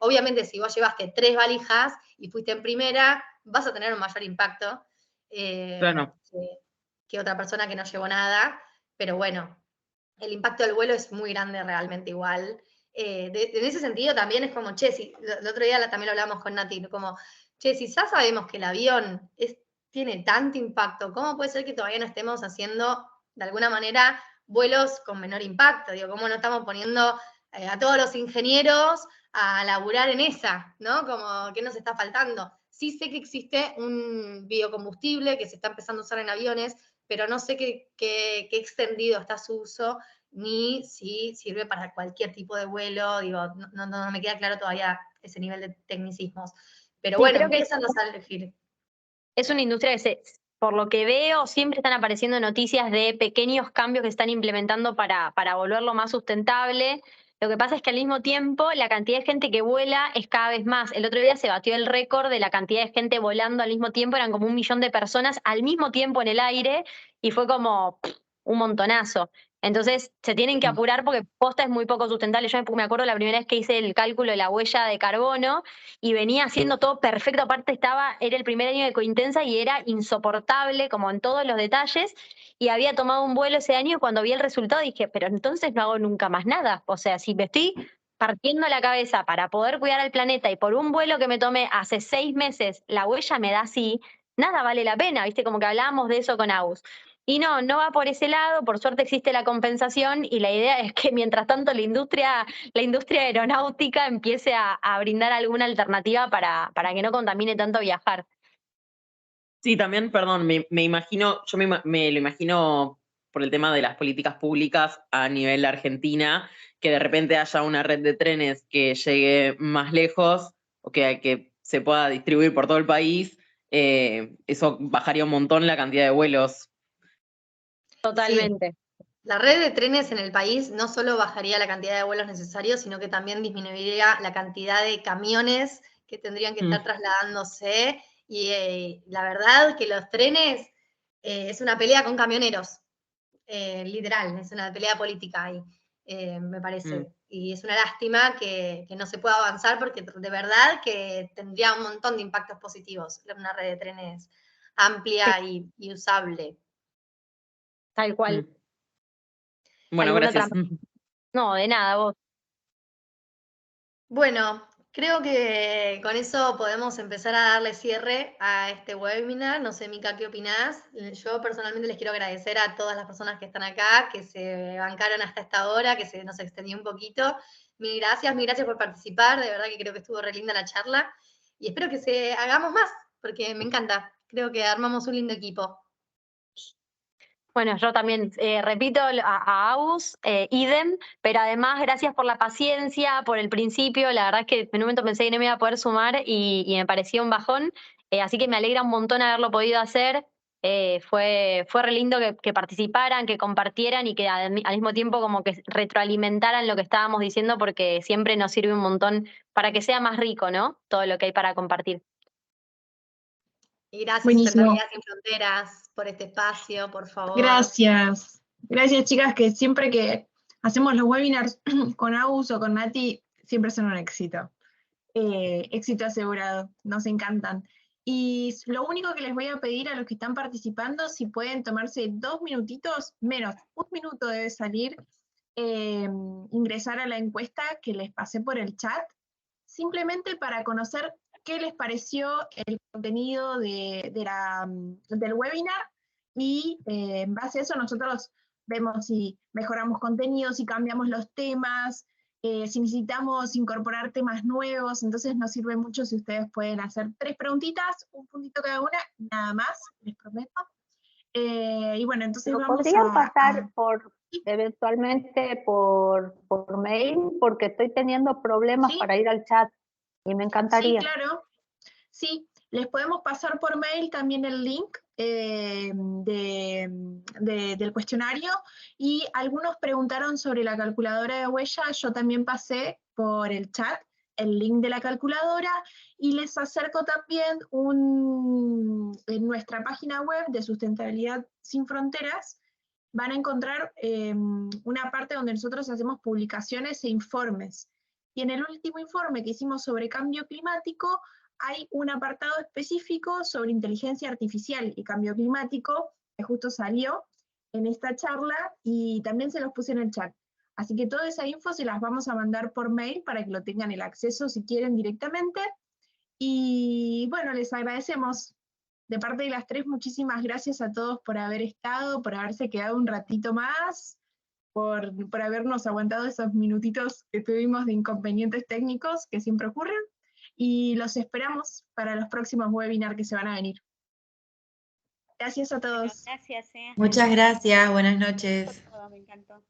Obviamente, si vos llevaste 3 valijas y fuiste en primera, vas a tener un mayor impacto Claro. que otra persona que no llevó nada. Pero bueno, el impacto del vuelo es muy grande realmente igual. En ese sentido también es como, che, si, el otro día también lo hablamos con Nati, como, che, si ya sabemos que el avión tiene tanto impacto, ¿cómo puede ser que todavía no estemos haciendo, de alguna manera, vuelos con menor impacto? Digo, ¿cómo no estamos poniendo a todos los ingenieros a laburar en esa, ¿no? Como, ¿qué nos está faltando? Sí sé que existe un biocombustible que se está empezando a usar en aviones, pero no sé qué extendido está su uso, ni si sirve para cualquier tipo de vuelo. Digo, no me queda claro todavía ese nivel de tecnicismos. Pero Sí, bueno, creo que empiezan a elegir. es una industria que por lo que veo, siempre están apareciendo noticias de pequeños cambios que están implementando para volverlo más sustentable. Lo que pasa es que al mismo tiempo la cantidad de gente que vuela es cada vez más. El otro día se batió el récord de la cantidad de gente volando al mismo tiempo, eran como 1 millón de personas al mismo tiempo en el aire y fue como un montonazo. Entonces se tienen que apurar porque posta es muy poco sustentable. Yo me acuerdo la primera vez que hice el cálculo de la huella de carbono y venía haciendo todo perfecto. Aparte era el primer año de Cointensa y era insoportable como en todos los detalles. Y había tomado un vuelo ese año y cuando vi el resultado dije, pero entonces no hago nunca más nada. O sea, si me estoy partiendo la cabeza para poder cuidar al planeta y por un vuelo que me tomé hace 6 meses la huella me da así, nada vale la pena, ¿viste? Como que hablábamos de eso con Agus. Y no va por ese lado, por suerte existe la compensación y la idea es que mientras tanto la industria aeronáutica empiece a brindar alguna alternativa para que no contamine tanto viajar. Sí, también, perdón, me imagino, me lo imagino por el tema de las políticas públicas a nivel Argentina, que de repente haya una red de trenes que llegue más lejos o que se pueda distribuir por todo el país, eso bajaría un montón la cantidad de vuelos. Totalmente. Sí. La red de trenes en el país no solo bajaría la cantidad de vuelos necesarios, sino que también disminuiría la cantidad de camiones que tendrían que estar trasladándose. Y la verdad que los trenes es una pelea con camioneros, literal, es una pelea política ahí, me parece. Y es una lástima que no se pueda avanzar porque de verdad que tendría un montón de impactos positivos una red de trenes amplia y usable. Tal cual. Bueno, ¿Alguna gracias. otra? No, de nada, vos. Bueno, creo que con eso podemos empezar a darle cierre a este webinar. No sé, Mica, ¿qué opinás? Yo personalmente les quiero agradecer a todas las personas que están acá, que se bancaron hasta esta hora, que se nos extendió un poquito. Mil gracias por participar. De verdad que creo que estuvo re linda la charla. Y espero que hagamos más, porque me encanta. Creo que armamos un lindo equipo. Bueno, yo también repito a Agus, idem, pero además gracias por la paciencia, por el principio. La verdad es que en un momento pensé que no me iba a poder sumar y me parecía un bajón. Así que me alegra un montón haberlo podido hacer. Fue re lindo que participaran, que compartieran y que al mismo tiempo como que retroalimentaran lo que estábamos diciendo porque siempre nos sirve un montón para que sea más rico, ¿no? Todo lo que hay para compartir. Y gracias, Buenísimo. Enfermería Sin Fronteras, por este espacio, por favor. Gracias. Gracias, chicas, que siempre que hacemos los webinars con Agus o con Nati, siempre son un éxito. Éxito asegurado, nos encantan. Y lo único que les voy a pedir a los que están participando, si pueden tomarse 2 minutitos, menos, 1 minuto debe salir, ingresar a la encuesta que les pasé por el chat, simplemente para conocer qué les pareció el contenido del webinar, y en base a eso nosotros vemos si mejoramos contenido, si cambiamos los temas, si necesitamos incorporar temas nuevos. Entonces nos sirve mucho si ustedes pueden hacer 3 preguntitas, 1 puntito cada una, nada más, les prometo. Y bueno, entonces vamos ¿Podrían pasar eventualmente por mail? Porque estoy teniendo problemas para ir al chat y me encantaría. Sí, claro. Sí, les podemos pasar por mail también el link del cuestionario, y algunos preguntaron sobre la calculadora de huella. Yo también pasé por el chat el link de la calculadora, y les acerco también en nuestra página web de Sustentabilidad Sin Fronteras, van a encontrar una parte donde nosotros hacemos publicaciones e informes. Y en el último informe que hicimos sobre cambio climático, hay un apartado específico sobre inteligencia artificial y cambio climático, que justo salió en esta charla, y también se los puse en el chat. Así que toda esa info se las vamos a mandar por mail para que lo tengan el acceso si quieren directamente. Y bueno, les agradecemos. De parte de las 3, muchísimas gracias a todos por haber estado, por haberse quedado un ratito más, por habernos aguantado esos minutitos que tuvimos de inconvenientes técnicos que siempre ocurren, y los esperamos para los próximos webinars que se van a venir. Gracias a todos. Gracias. Muchas gracias, buenas noches. Por todo, me encantó.